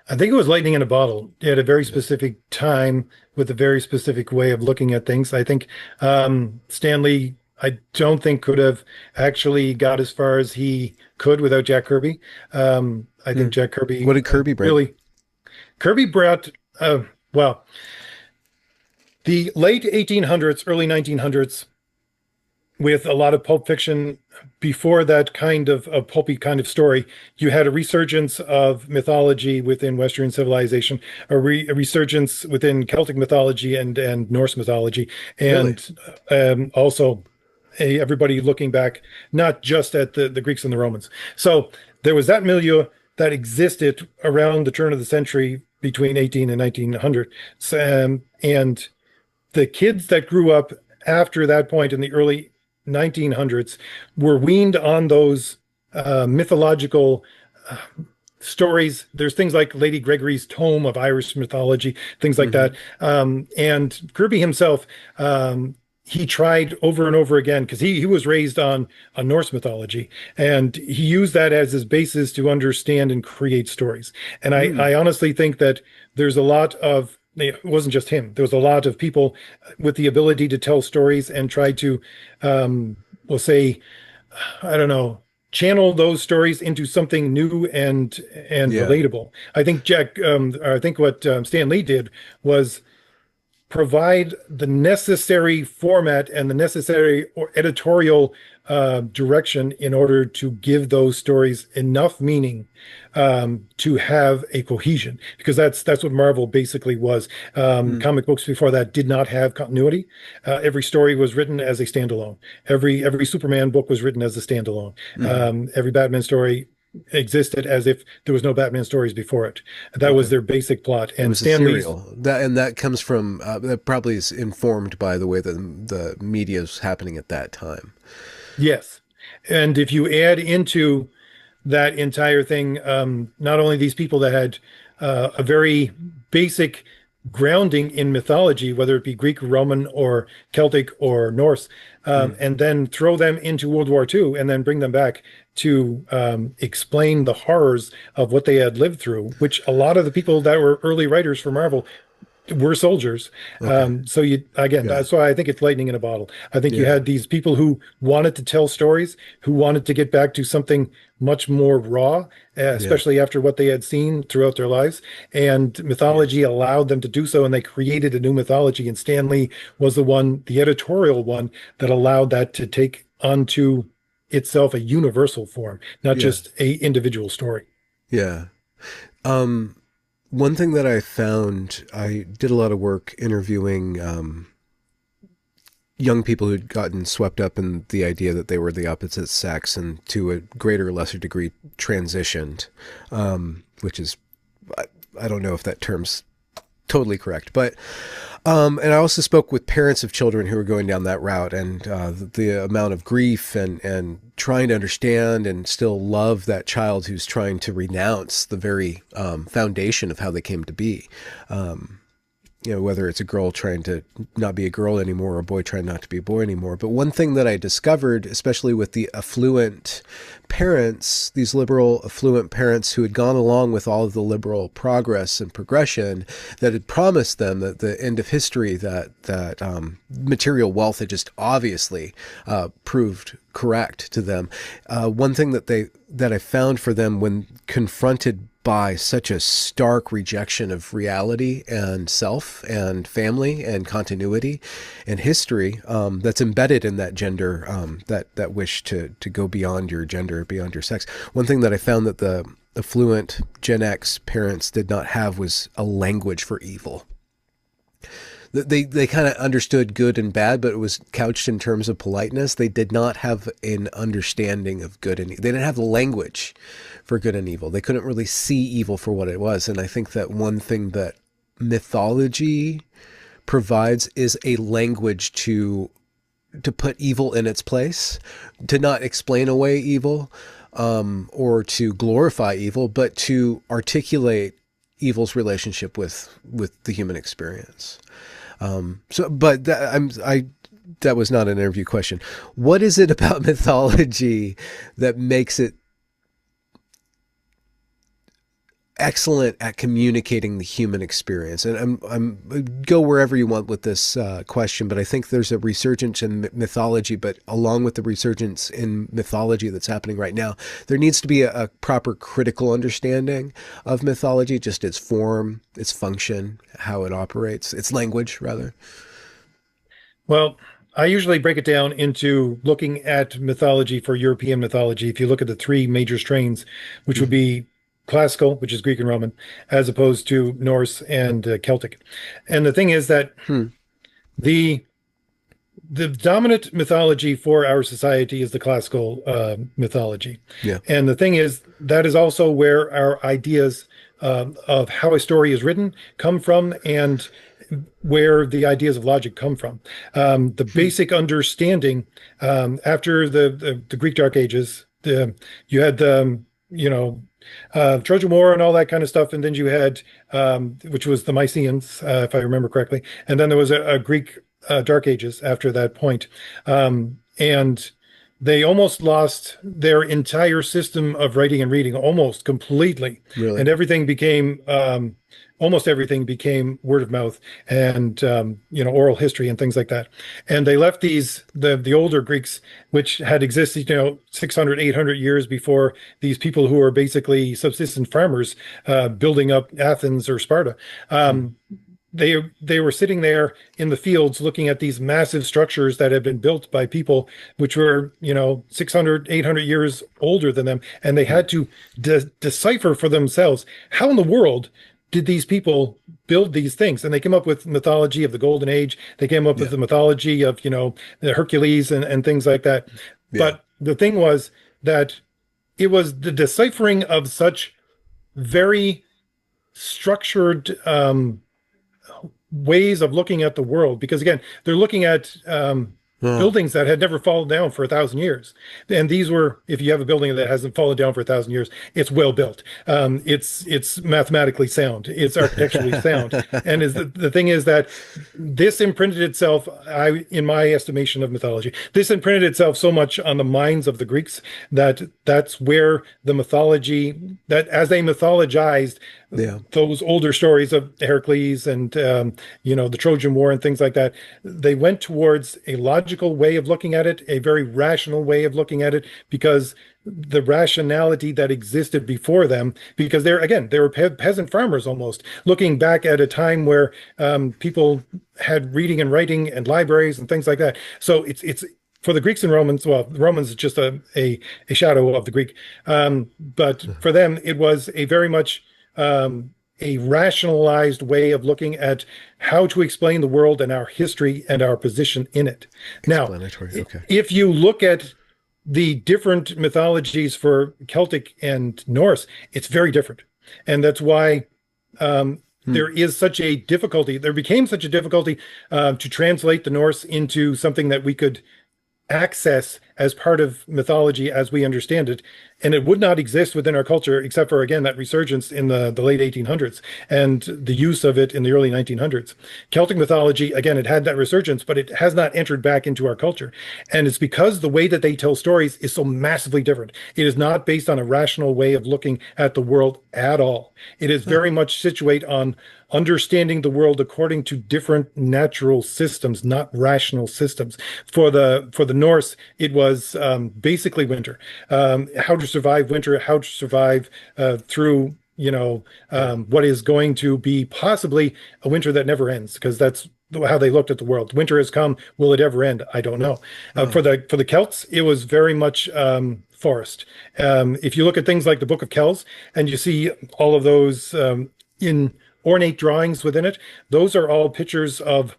I think it was lightning in a bottle at a very specific time with a very specific way of looking at things. I think Stanley, I don't think could have actually got as far as he could without Jack Kirby. I Hmm. think Jack What Kirby did Kirby bring? really Kirby brought well the late 1800s, early 1900s with a lot of pulp fiction before that kind of a pulpy kind of story. You had a resurgence of mythology within Western civilization, a resurgence within Celtic mythology and Norse mythology, Really? and also everybody looking back not just at the Greeks and the Romans. So there was that milieu that existed around the turn of the century between 18 and 1900. And the kids that grew up after that point in the early 1900s were weaned on those mythological stories. There's things like Lady Gregory's Tome of Irish Mythology, things like Hmm. that. And Kirby himself, he tried over and over again because he was raised on Norse mythology, and he used that as his basis to understand and create stories. And Mm. I honestly think that there's a lot of it wasn't just him. There was a lot of people with the ability to tell stories and try to, we'll say, I don't know, channel those stories into something new and Yeah. relatable. I think what Stan Lee did was provide the necessary format and the necessary or editorial direction in order to give those stories enough meaning to have a cohesion, because that's what Marvel basically was. Mm. Comic books before that did not have continuity. Every story was written as a standalone. Every Superman book was written as a standalone. Hmm. Every Batman story existed as if there was no Batman stories before it. That was Okay. their basic plot. It And was a Stan Lee's serial that, and that comes from that probably is informed by the way that the media is happening at that time. yes. And if you add into that entire thing, not only these people that had a very basic grounding in mythology, whether it be Greek, Roman, or Celtic or Norse, Mm. and then throw them into World War II and then bring them back to explain the horrors of what they had lived through, which a lot of the people that were early writers for Marvel were soldiers. Okay. So you again, Yeah. that's why I think it's lightning in a bottle. I think you Yeah. had these people who wanted to tell stories, who wanted to get back to something much more raw, Yeah. especially after what they had seen throughout their lives. And Yeah. mythology allowed them to do so, and they created a new mythology. And Stan Lee was the one, the editorial one, that allowed that to take onto itself a universal form, not Yeah. just a individual story. Yeah. Um, One thing that I found, I did a lot of work interviewing young people who'd gotten swept up in the idea that they were the opposite sex and to a greater or lesser degree transitioned, which is, I, I don't know if that term's totally correct, but and I also spoke with parents of children who were going down that route, and the amount of grief and trying to understand and still love that child who's trying to renounce the very foundation of how they came to be. You know, whether it's a girl trying to not be a girl anymore or a boy trying not to be a boy anymore. But one thing that I discovered, especially with the affluent parents, these liberal affluent parents who had gone along with all of the liberal progress and progression that had promised them that the end of history, that material wealth had just obviously proved correct to them. One thing that I found for them when confronted by such a stark rejection of reality and self and family and continuity and history, that's embedded in that gender, that wish to go beyond your gender, beyond your sex. One thing that I found that the affluent Gen X parents did not have was a language for evil. They kind of understood good and bad, but it was couched in terms of politeness. They did not have an understanding of good and they didn't have the language for good and evil. They couldn't really see evil for what it was. And I think that one thing that mythology provides is a language to put evil in its place, to not explain away evil, or to glorify evil, but to articulate evil's relationship with the human experience. But that was not an interview question. What is it about mythology that makes it excellent at communicating the human experience? And I'm go wherever you want with this question, but I think there's a resurgence in mythology, but along with the resurgence in mythology that's happening right now, there needs to be a proper critical understanding of mythology, just its form, its function, how it operates, its language, rather. Well, I usually break it down into looking at mythology for European mythology. If you look at the three major strains, which would Mm-hmm. be classical, which is Greek and Roman, as opposed to Norse and Celtic. And the thing is that Hmm. the the dominant mythology for our society is the classical mythology. Yeah. And the thing is, that is also where our ideas of how a story is written come from and where the ideas of logic come from. The Hmm. basic understanding after the Greek Dark Ages, you had the, you know, Trojan War and all that kind of stuff. And then you had, which was the Mycenaeans, if I remember correctly. And then there was a Greek Dark Ages after that point. And they almost lost their entire system of writing and reading almost completely. Really. And everything became, almost everything became word of mouth and, oral history and things like that. And they left the older Greeks, which had existed, 600, 800 years before these people who are basically subsistence farmers, building up Athens or Sparta. Hmm. They were sitting there in the fields looking at these massive structures that had been built by people which were 600, 800 years older than them, and they Hmm. had to decipher for themselves how in the world did these people build these things. And they came up with mythology of the golden age. They came up with Yeah. the mythology of the Hercules and things like that. Yeah. But the thing was that it was the deciphering of such very structured ways of looking at the world, because again, they're looking at Oh, buildings that had never fallen down for 1,000 years. And these were, if you have a building that hasn't fallen down for 1,000 years, it's well built. It's mathematically sound. It's architecturally sound. And is the thing is that this imprinted itself, in my estimation of mythology, this imprinted itself so much on the minds of the Greeks that that's where the mythology, that as they mythologized yeah. those older stories of Heracles and the Trojan War and things like that, they went towards a logical way of looking at it, a very rational way of looking at it, because the rationality that existed before them, because they were peasant farmers almost, looking back at a time where people had reading and writing and libraries and things like that. So it's for the Greeks and Romans. Well, the Romans is just a shadow of the Greek, but for them it was a very much a rationalized way of looking at how to explain the world and our history and our position in it. Now, Explanatory. Okay. if you look at the different mythologies for Celtic and Norse, it's very different. And that's why Hmm. there is such a difficulty. There became such a difficulty to translate the Norse into something that we could access as part of mythology as we understand it. And it would not exist within our culture, except for, again, that resurgence in the late 1800s and the use of it in the early 1900s. Celtic mythology, again, it had that resurgence, but it has not entered back into our culture. And it's because the way that they tell stories is so massively different. It is not based on a rational way of looking at the world at all. It is Huh. very much situate on understanding the world according to different natural systems, not rational systems. For the Norse, it was basically winter, how to survive winter, how to survive through Yeah. what is going to be possibly a winter that never ends, because that's how they looked at the world. Winter has come. Will it ever end? I don't know. For Oh, the Celts, it was very much forest. If you look at things like the Book of Kells and you see all of those in ornate drawings within it, those are all pictures of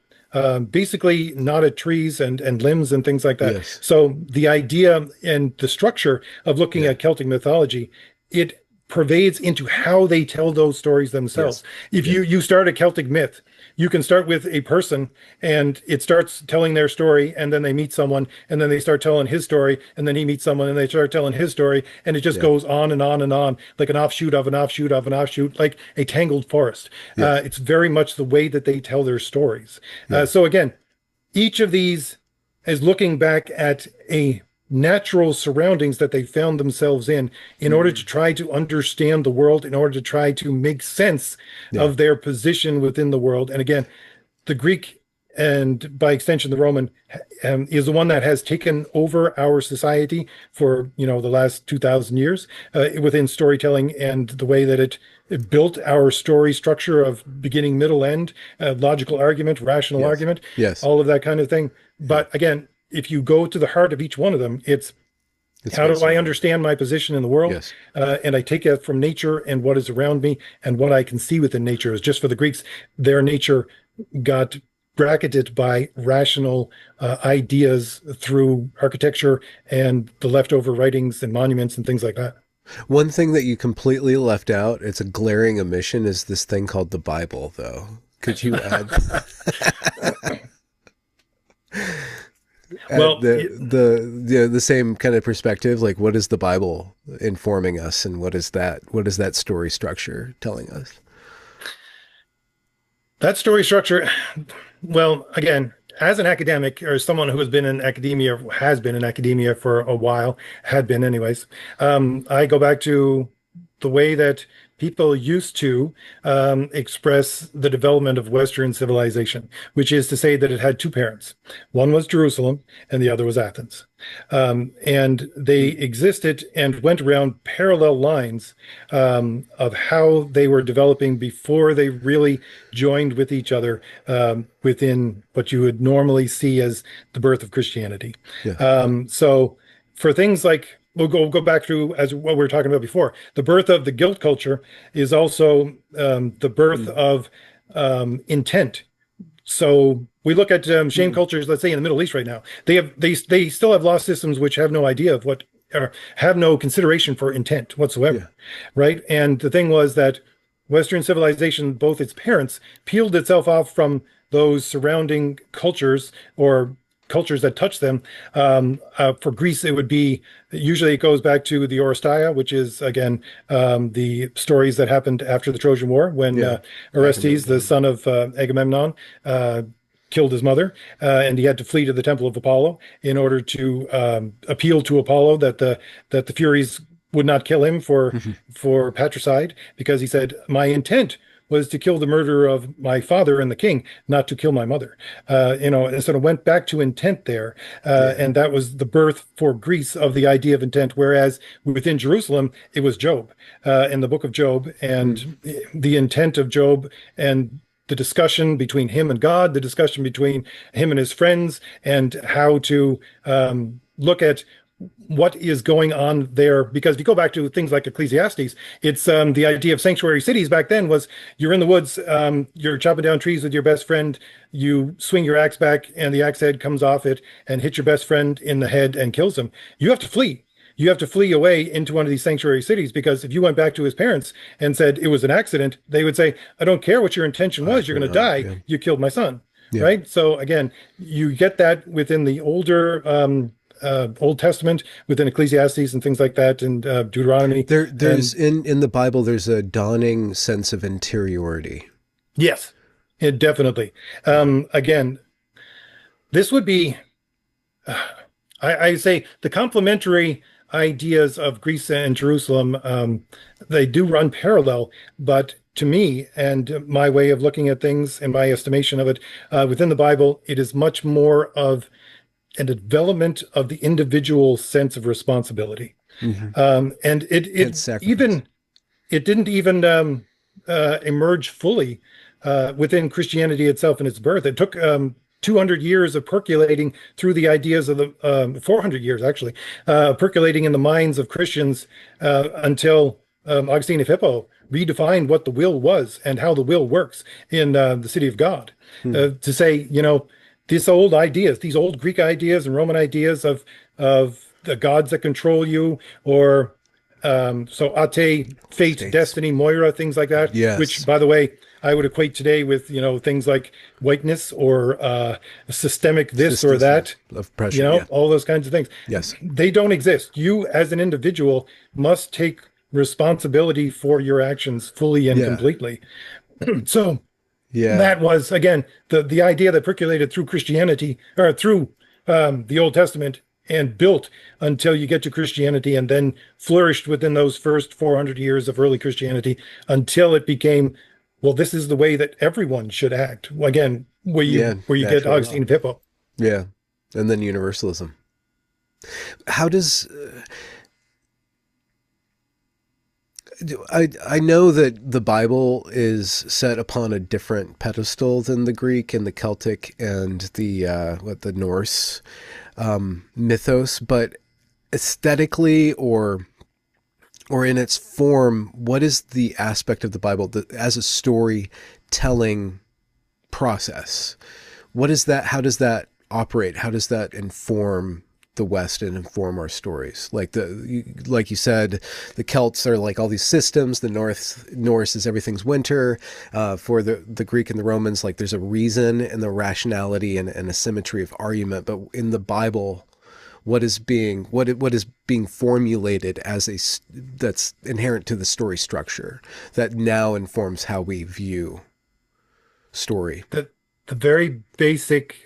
basically knotted trees and limbs and things like that. yes. So the idea and the structure of looking Yeah. at Celtic mythology, it pervades into how they tell those stories themselves. Yes. If Yeah. you start a Celtic myth, you can start with a person and it starts telling their story, and then they meet someone, and then they start telling his story, and then he meets someone and they start telling his story, and it just Yeah. goes on and on and on, like an offshoot of an offshoot of an offshoot, like a tangled forest. Yes. It's very much the way that they tell their stories. Yeah. So again, each of these is looking back at a natural surroundings that they found themselves in order to Mm. try to understand the world, in order to try to make sense Yeah. of their position within the world. And again, the Greek, and by extension the Roman, is the one that has taken over our society for the last 2,000 years within storytelling, and the way that it built our story structure of beginning, middle, end, logical argument, rational Yes. argument, Yes. all of that kind of thing. Yeah. But again, if you go to the heart of each one of them, it's It's how do based I on that. understand my position in the world? Yes. And I take it from nature and what is around me and what I can see within nature. Is just for the Greeks, their nature got bracketed by rational ideas through architecture and the leftover writings and monuments and things like that. One thing that you completely left out, it's a glaring omission, is this thing called the Bible, though. Could you add Well, the same kind of perspective? Like, what is the Bible informing us, and what is that story structure telling us? that story structure, well, again, as an academic or someone who has been in academia for a while, had been anyways, I go back to the way that people used to express the development of Western civilization, which is to say that it had two parents. One was Jerusalem and the other was Athens. And they Mm. existed and went around parallel lines of how they were developing before they really joined with each other within what you would normally see as the birth of Christianity. Yes. So for things like, we'll go back through as what we were talking about before. The birth of the guilt culture is also the birth Mm. of intent. So we look at shame Mm. cultures, let's say in the Middle East right now. They still have law systems which have no idea of what, or have no consideration for intent Yeah. whatsoever, right? And the thing was that Western civilization, both its parents, peeled itself off from those surrounding cultures or cultures that touch them. For Greece, it would be, usually it goes back to the Oresteia, which is again the stories that happened after the Trojan War when Yeah. Orestes, the Agamemnon. son of Agamemnon, killed his mother, and he had to flee to the temple of Apollo in order to appeal to Apollo that the Furies would not kill him for patricide, because he said, "My intent was to kill the murderer of my father and the king, not to kill my mother." And sort of went back to intent there, Yeah. and that was the birth for Greece of the idea of intent. Whereas within Jerusalem, it was Job, in the book of Job, Mm. and the intent of Job, and the discussion between him and God, the discussion between him and his friends, and how to look at what is going on there. Because if you go back to things like Ecclesiastes, it's the idea of sanctuary cities back then was you're in the woods, you're chopping down trees with your best friend, you swing your axe back, and the axe head comes off it and hits your best friend in the head and kills him. You have to flee. You have to flee away into one of these sanctuary cities because if you went back to his parents and said it was an accident, they would say, I don't care what your intention was, you're going to die. Yeah. You killed my son. Yeah. Right. So again, you get that within the older Old Testament, within Ecclesiastes and things like that, and Deuteronomy. There's And in the Bible, there's a dawning sense of interiority. yes, it definitely. Again, this would be, I say, the complementary ideas of Greece and Jerusalem. They do run parallel, but to me and my way of looking at things and my estimation of it, within the Bible, it is much more of a development of the individual sense of responsibility. Mm-hmm. And And sacrifice. it didn't even emerge fully within Christianity itself in its birth. It took 200 years of percolating through the ideas of the 400 years actually, percolating in the minds of Christians until Augustine of Hippo redefined what the will was and how the will works in the city of God. Hmm. To say, these old ideas, these old Greek ideas and Roman ideas of the gods that control you, or so Ate, fate, States. destiny, Moira, things like that. Which, Yes. by the way, I would equate today with things like whiteness or systemic this or Systems that. of oppression. Yeah. All those kinds of things. Yes. They don't exist. You, as an individual, must take responsibility for your actions fully and Yeah. completely. So Yeah. that was again the idea that percolated through Christianity or through the Old Testament and built until you get to Christianity and then flourished within those first 400 years of early Christianity until it became, well, this is the way that everyone should act. Again, Yeah. where you get Natural Augustine law. of Hippo. Yeah. And then universalism. How does I know that the Bible is set upon a different pedestal than the Greek and the Celtic and the the Norse mythos, but aesthetically or in its form, what is the aspect of the Bible that, as a storytelling process? What is that? How does that operate? How does that inform the West and inform our stories? Like you said, the Celts are like all these systems. The Norse is everything's winter. For the Greek and the Romans, like there's a reason and the rationality and a symmetry of argument. But in the Bible, what is being formulated as that's inherent to the story structure that now informs how we view story. The very basic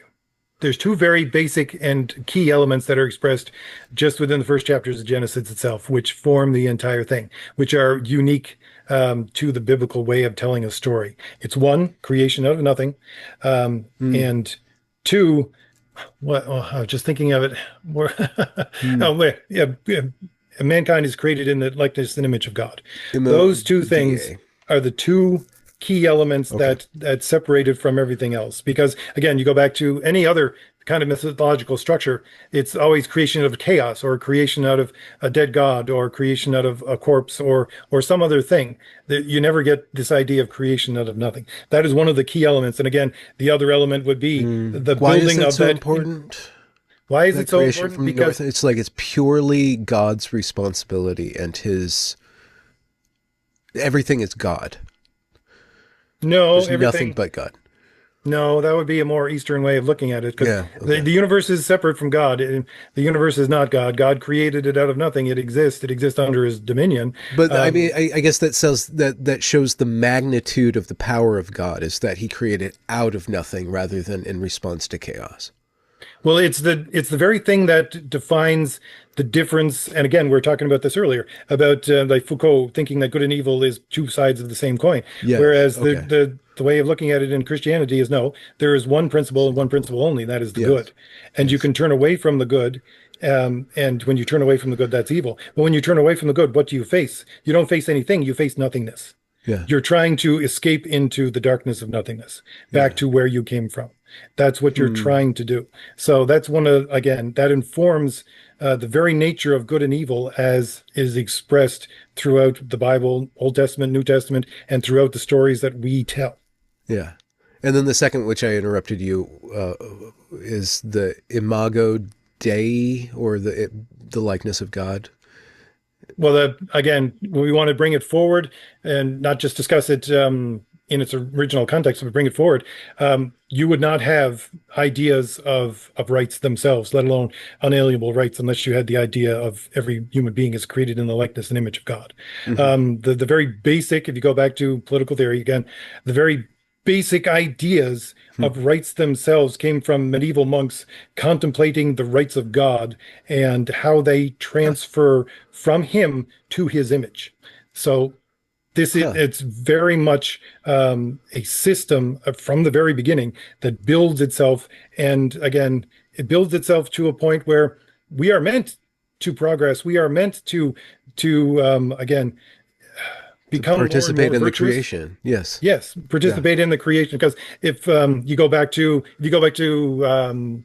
there's two very basic and key elements that are expressed just within the first chapters of Genesis itself, which form the entire thing, which are unique to the biblical way of telling a story. It's one, creation out of nothing, Mm. and two, what? Oh, I was just thinking of it. More, Mm. oh, yeah, yeah, mankind is created in the likeness and image of God. Those two things MODA. are the two key elements Okay. that separated from everything else. Because again, you go back to any other kind of mythological structure, it's always creation out of chaos or creation out of a dead god or creation out of a corpse or some other thing. That you never get this idea of creation out of nothing. That is one of the key elements. And again, the other element would be Mm. the Why is building that of so that. important? Why is That it so creation important? from North, Because it's like it's purely God's responsibility and his everything is God. no, There's nothing everything. but God. No, that would be a more Eastern way of looking at it because Yeah. Okay. the universe is separate from God. The universe is not God. God created it out of nothing. It exists. It exists under his dominion. But I mean, Um, I guess that says that shows the magnitude of the power of God is that He created out of nothing rather than in response to chaos. well, it's the very thing that defines the difference. And again, we were talking about this earlier about like Foucault thinking that good and evil is two sides of the same coin, Yes. whereas Okay. the way of looking at it in Christianity is no, there is one principle and one principle only, and that is the Yes. good. And you Yes. can turn away from the good. And when you turn away from the good, that's evil. But when you turn away from the good, what do you face? You don't face anything. You face nothingness. Yeah. You're trying to escape into the darkness of nothingness, back Yeah. to where you came from. That's what you're Mm. trying to do. So that's one of, again, that informs the very nature of good and evil as is expressed throughout the Bible, Old Testament, New Testament, and throughout the stories that we tell. Yeah. And then the second, which I interrupted you, is the imago Dei, or the likeness of God. Well, again, we want to bring it forward and not just discuss it in its original context, but bring it forward. You would not have ideas of rights themselves, let alone unalienable rights, unless you had the idea of every human being is created in the likeness and image of God. Hmm. The very basic, if you go back to political theory again, the very basic ideas of rights themselves came from medieval monks contemplating the rights of God and how they transfer from him to his image. So this is Huh. it's very much a system from the very beginning that builds itself, and again, it builds itself to a point where we are meant to progress. We are meant to again To become more and participate more in the virtuous. creation. Yes. Yes, Yeah. participate in the creation. Because if you go back to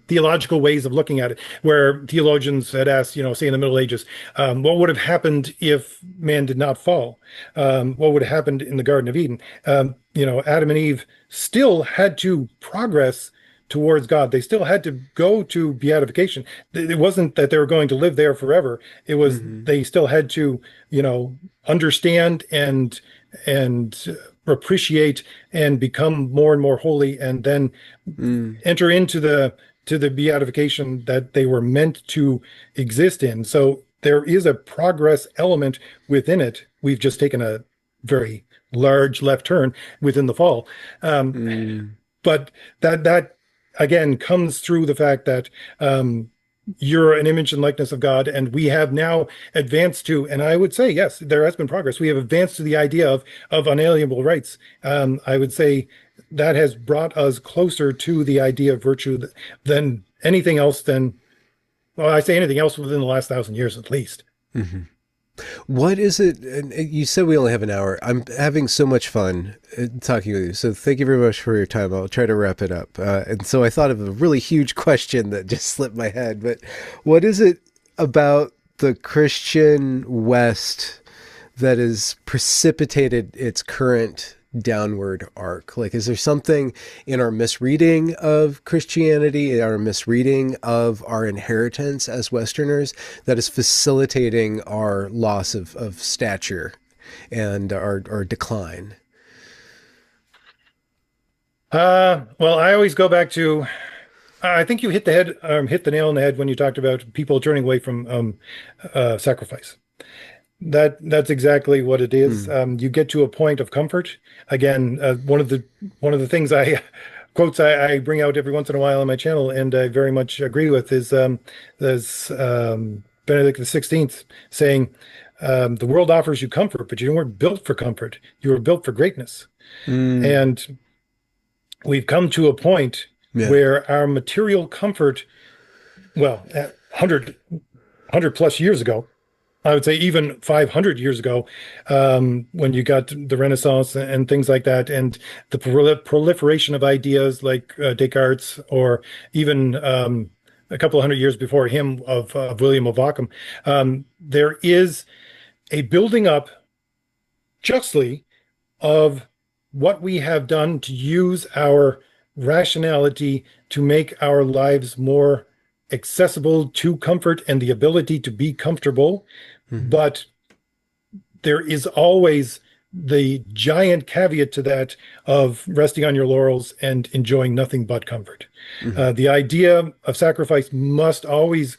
theological ways of looking at it, where theologians had asked, say in the Middle Ages, what would have happened if man did not fall? What would have happened in the Garden of Eden? Adam and Eve still had to progress towards God. They still had to go to beatification. It wasn't that they were going to live there forever. It was Hmm. they still had to, understand and appreciate and become more and more holy, and then Mm. enter into the beatification that they were meant to exist in. So there is a progress element within it. We've just taken a very large left turn within the fall. Um, Mm. but that again comes through the fact that you're an image and likeness of God, and we have now advanced to, and I would say yes, there has been progress. We have advanced to the idea of unalienable rights. I would say that has brought us closer to the idea of virtue than anything else. Than well, I say anything else within the last 1,000 years at least. Hmm. What is it? And you said we only have an hour. I'm having so much fun talking with you. So thank you very much for your time. I'll try to wrap it up. And so I thought of a really huge question that just slipped my head. But what is it about the Christian West that has precipitated its current downward arc? Like, is there something in our misreading of Christianity, in our misreading of our inheritance as Westerners, that is facilitating our loss of stature and our decline? Well, I always go back to. I think you hit the nail on the head when you talked about people turning away from sacrifice. That's exactly what it is. Mm. You get to a point of comfort. Again, one of the things quotes I bring out every once in a while on my channel, and I very much agree with, is there's Benedict the XVI saying, "The world offers you comfort, but you weren't built for comfort. You were built for greatness." Mm. And we've come to a point Yeah. where our material comfort, well, 100 plus years ago, I would say even 500 years ago, when you got the Renaissance and things like that, and the proliferation of ideas like Descartes, or even a couple of hundred years before him of William of Ockham, there is a building up justly of what we have done to use our rationality to make our lives more accessible to comfort and the ability to be comfortable. Mm. But there is always the giant caveat to that of resting on your laurels and enjoying nothing but comfort. Mm. The idea of sacrifice must always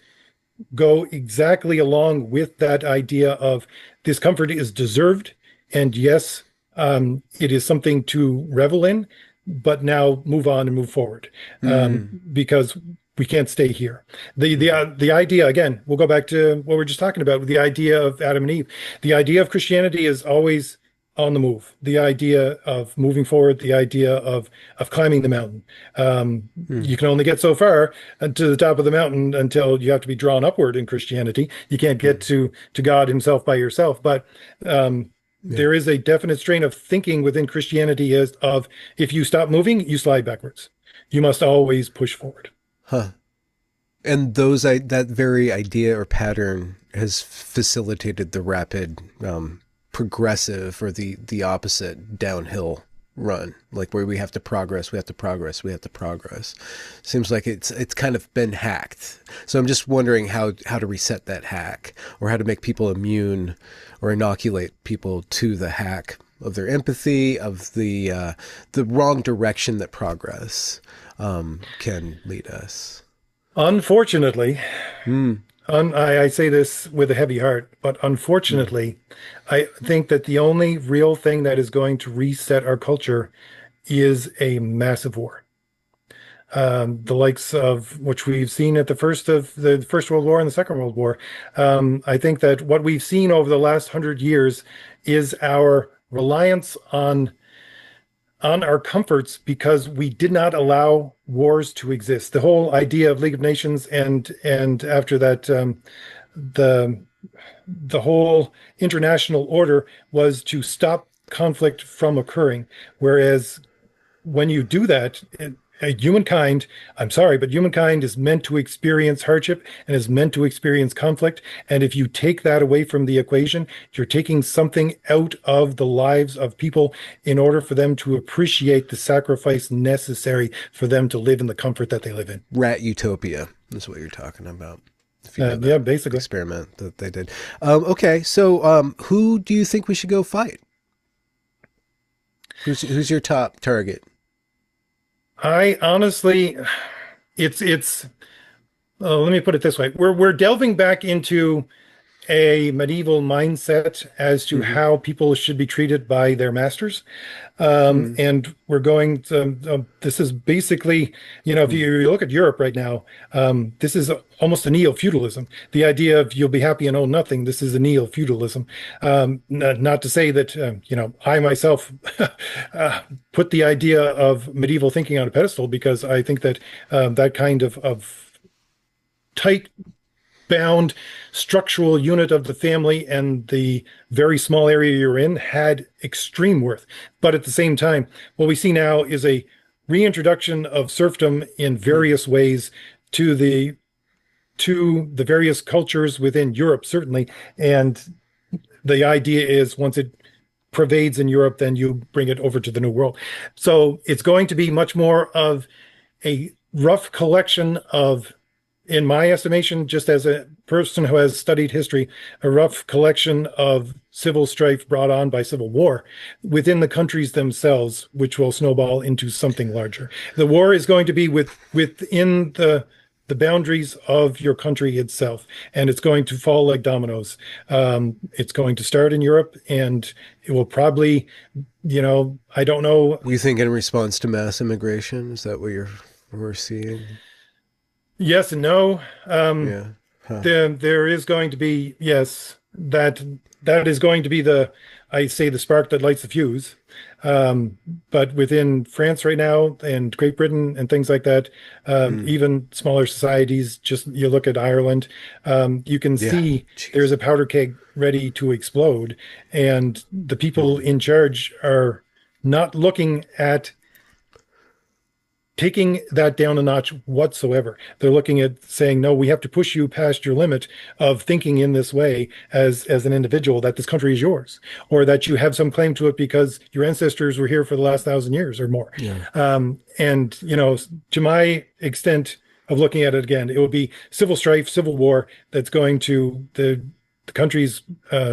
go exactly along with that idea of this comfort is deserved. And yes, it is something to revel in, but now move on and move forward, Mm. because we can't stay here. Mm. The idea, again, we'll go back to what we we're just talking about, the idea of Adam and Eve. The idea of Christianity is always on the move. The idea of moving forward, the idea of climbing the mountain. Mm. You can only get so far to the top of the mountain until you have to be drawn upward in Christianity. You can't get Mm. to God Himself by yourself. But Yeah. there is a definite strain of thinking within Christianity is of if you stop moving, you slide backwards. You must always push forward. Huh. And that very idea or pattern has facilitated the rapid progressive or the opposite downhill run, like where we have to progress, we have to progress, we have to progress. Seems like it's kind of been hacked. So I'm just wondering how to reset that hack, or how to make people immune or inoculate people to the hack of their empathy, of the wrong direction that progress can lead us. Unfortunately, Mm, I say this with a heavy heart, but mm, unfortunately, I think that the only real thing that is going to reset our culture is a massive war. The likes of which we've seen at the First World War and the Second World War. I think that what we've seen over the last 100 years is our reliance on our comforts because we did not allow wars to exist. The whole idea of League of Nations and after that the the whole international order was to stop conflict from occurring. Whereas when you do that, humankind, I'm sorry, but humankind is meant to experience hardship and is meant to experience conflict. And if you take that away from the equation, you're taking something out of the lives of people in order for them to appreciate the sacrifice necessary for them to live in the comfort that they live in. rat utopia is what you're talking about. If you know that Yeah, basically. experiment that they did. Okay, so who do you think we should go fight? Who's your top target? I honestly, it's. Let me put it this way: we're delving back into a medieval mindset as to Mm-hmm. how people should be treated by their masters. Mm-hmm. And we're going to, this is basically, if you look at Europe right now, this is almost a neo-feudalism. The idea of you'll be happy and own nothing, this is a neo-feudalism. Not to say that, I myself put the idea of medieval thinking on a pedestal because I think that that kind of tight bound structural unit of the family and the very small area you're in had extreme worth. But at the same time, what we see now is a reintroduction of serfdom in various ways to the various cultures within Europe, certainly. And the idea is once it pervades in Europe, then you bring it over to the New World. So it's going to be much more of a rough collection of, in my estimation, just as a person who has studied history, a rough collection of civil strife brought on by civil war within the countries themselves, which will snowball into something larger. The war is going to be within the boundaries of your country itself, and it's going to fall like dominoes. It's going to start in Europe, and it will probably, I don't know. You think in response to mass immigration? Is that what we're seeing? Yes and no. Yeah. Huh. There is going to be, yes, that is going to be I say the spark that lights the fuse. But within France right now and Great Britain and things like that, Mm. even smaller societies, just you look at Ireland, you can Yeah. see there's Jeez. a powder keg ready to explode, and the people Mm. in charge are not looking at taking that down a notch whatsoever. They're looking at saying, no, we have to push you past your limit of thinking in this way as an individual, that this country is yours, or that you have some claim to it because your ancestors were here for the last 1,000 years or more. Yeah. And, to my extent of looking at it again, it would be civil strife, civil war that's going to the countries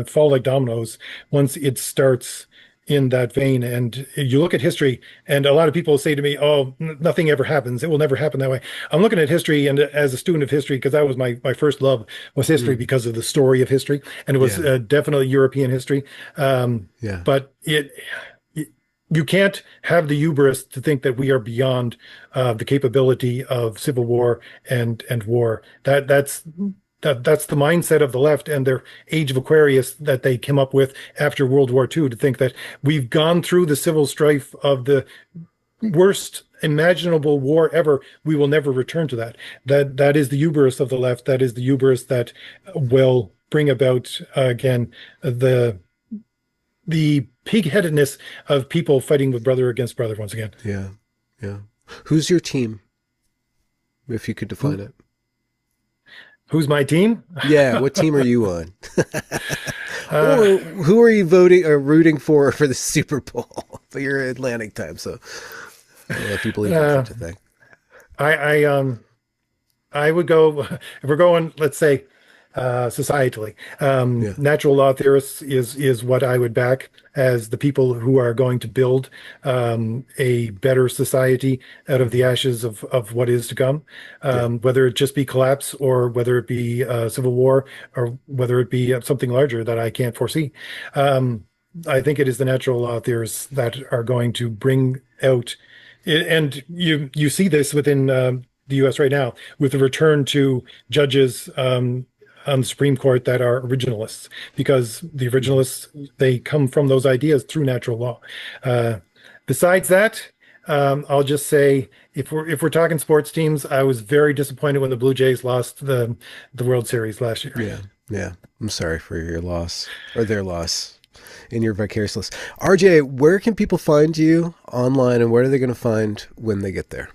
fall like dominoes once it starts in that vein. And you look at history, and a lot of people say to me, "Oh, nothing ever happens. It will never happen that way." I'm looking at history, and as a student of history, because that was my first love was history Mm. because of the story of history, and it was Yeah. definitely European history. Yeah. But you can't have the hubris to think that we are beyond the capability of civil war and war. That's the mindset of the left and their age of Aquarius that they came up with after World War II, to think that we've gone through the civil strife of the worst imaginable war ever. We will never return to that. That is the hubris of the left. That is the hubris that will bring about again the pig-headedness of people fighting with brother against brother once again. Yeah. Yeah. Who's your team, if you could define Who it? who's my team? Yeah, what team are you on? uh, Or who are you voting or rooting for the Super Bowl? But you're Atlantic time, so I don't know if you believe in uh, such a thing. I would go if we're going, let's say, societally. Yeah, Natural law theorists is what I would back as the people who are going to build a better society out of the ashes of what is to come. yeah, Whether it just be collapse or whether it be civil war or whether it be something larger that I can't foresee. Um, I think it is the natural law theorists that are going to bring out, and you see this within the U.S. right now with the return to judges on the Supreme Court that are originalists, because the mhm, originalists, they come from those ideas through natural law. Uh, Besides that, I'll just say if we're talking sports teams, I was very disappointed when the Blue Jays lost the World Series last year. yeah, yeah. I'm sorry for your loss or their loss in your vicarious loss. RJ, where can people find you online, and where are they going to find when they get there?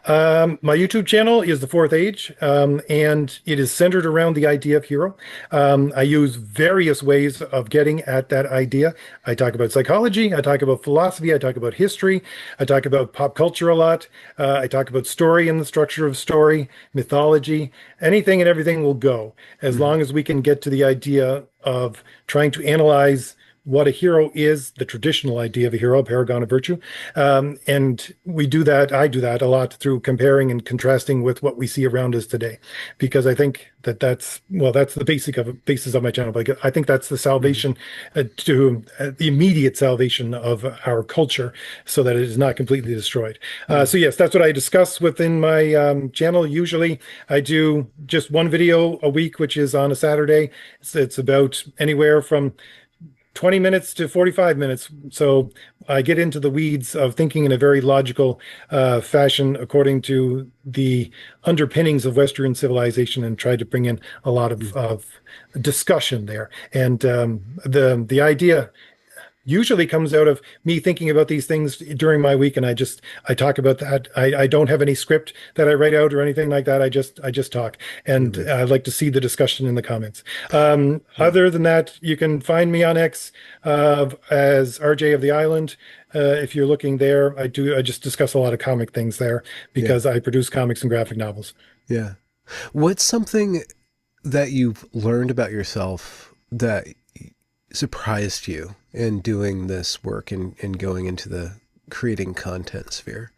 My YouTube channel is The Fourth Age, and it is centered around the idea of hero. I use various ways of getting at that idea. I talk about psychology, I talk about philosophy, I talk about history, I talk about pop culture a lot. I talk about story and the structure of story, mythology, anything and everything will go as Mhm. long as we can get to the idea of trying to analyze what a hero is, the traditional idea of a hero, a paragon of virtue. And we do that, I do that a lot through comparing and contrasting with what we see around us today, because I think that's the basis of my channel. But I think that's the Mhm. salvation to the immediate salvation of our culture so that it is not completely destroyed. Yeah. So yes, that's what I discuss within my channel. Usually I do just one video a week, which is on a Saturday. It's about anywhere from 20 minutes to 45 minutes. So I get into the weeds of thinking in a very logical fashion according to the underpinnings of Western civilization and try to bring in a lot of discussion there. And the idea usually comes out of me thinking about these things during my week, and I talk about that. I don't have any script that I write out or anything like that. I just talk, and Mhm. I like to see the discussion in the comments. Yeah. Other than that, you can find me on X as RJ of the Island. If you're looking there, I just discuss a lot of comic things there Yeah. because I produce comics and graphic novels. Yeah. What's something that you've learned about yourself that surprised you in doing this work and going into the creating content sphere?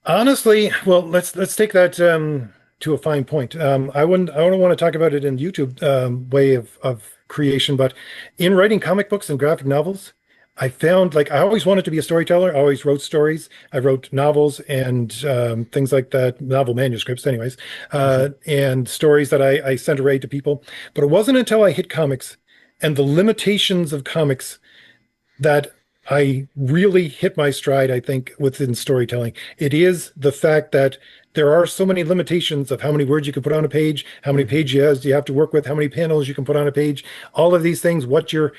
Honestly, well, let's take that to a fine point. I don't want to talk about it in YouTube way of creation, but in writing comic books and graphic novels, I found like I always wanted to be a storyteller. I always wrote stories. I wrote novels and things like that, novel manuscripts, anyways, Mhm. and stories that I sent away to people. But it wasn't until I hit comics and the limitations of comics that I really hit my stride, I think, within storytelling. It is the fact that there are so many limitations of how many words you can put on a page, how many Mhm. pages you have to work with, how many panels you can put on a page, all of these things, what your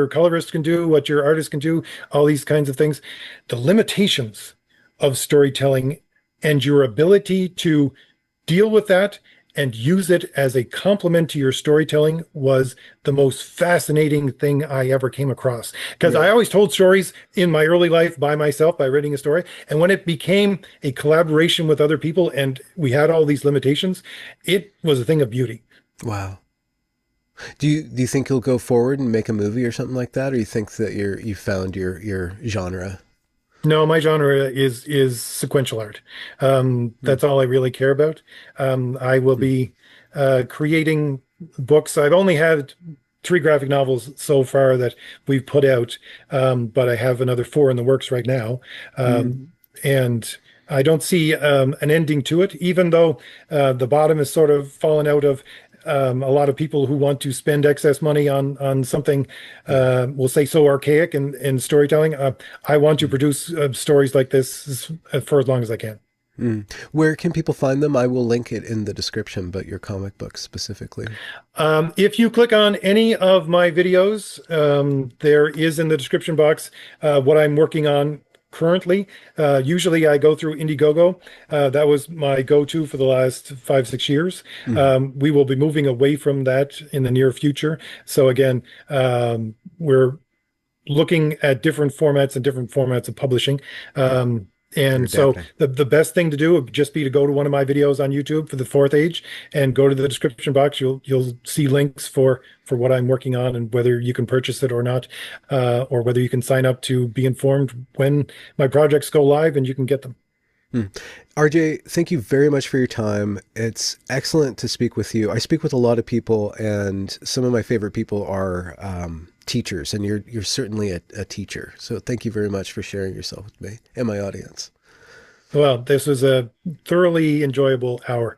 colorist can do, what your artist can do, all these kinds of things. The limitations of storytelling and your ability to deal with that and use it as a complement to your storytelling was the most fascinating thing I ever came across. Because Yeah. I always told stories in my early life by myself by writing a story. And when it became a collaboration with other people and we had all these limitations, it was a thing of beauty. Wow. Do you think you'll go forward and make a movie or something like that, or you think that you found your genre? No, my genre is sequential art. Mm. That's all I really care about. I will Mm. be creating books. I've only had three graphic novels so far that we've put out, but I have another four in the works right now. Mm. And I don't see an ending to it, even though the bottom is sort of fallen out of a lot of people who want to spend excess money on something, Yeah. we'll say so archaic in storytelling. I want to Mm. produce stories like this for as long as I can. Mm. Where can people find them? I will link it in the description, but your comic books specifically. If you click on any of my videos, there is in the description box what I'm working on currently. Usually I go through Indiegogo. That was my go-to for the last 5, 6 years. Mm. We will be moving away from that in the near future. So again, we're looking at different formats of publishing. You're And so adapting. the best thing to do would just be to go to one of my videos on YouTube for the fourth age and go to the description box. You'll see links for what I'm working on and whether you can purchase it or not, or whether you can sign up to be informed when my projects go live and you can get them. Mm. RJ, thank you very much for your time. It's excellent to speak with you. I speak with a lot of people, and some of my favorite people are teachers, and you're certainly a teacher. So thank you very much for sharing yourself with me and my audience. Well, this was a thoroughly enjoyable hour.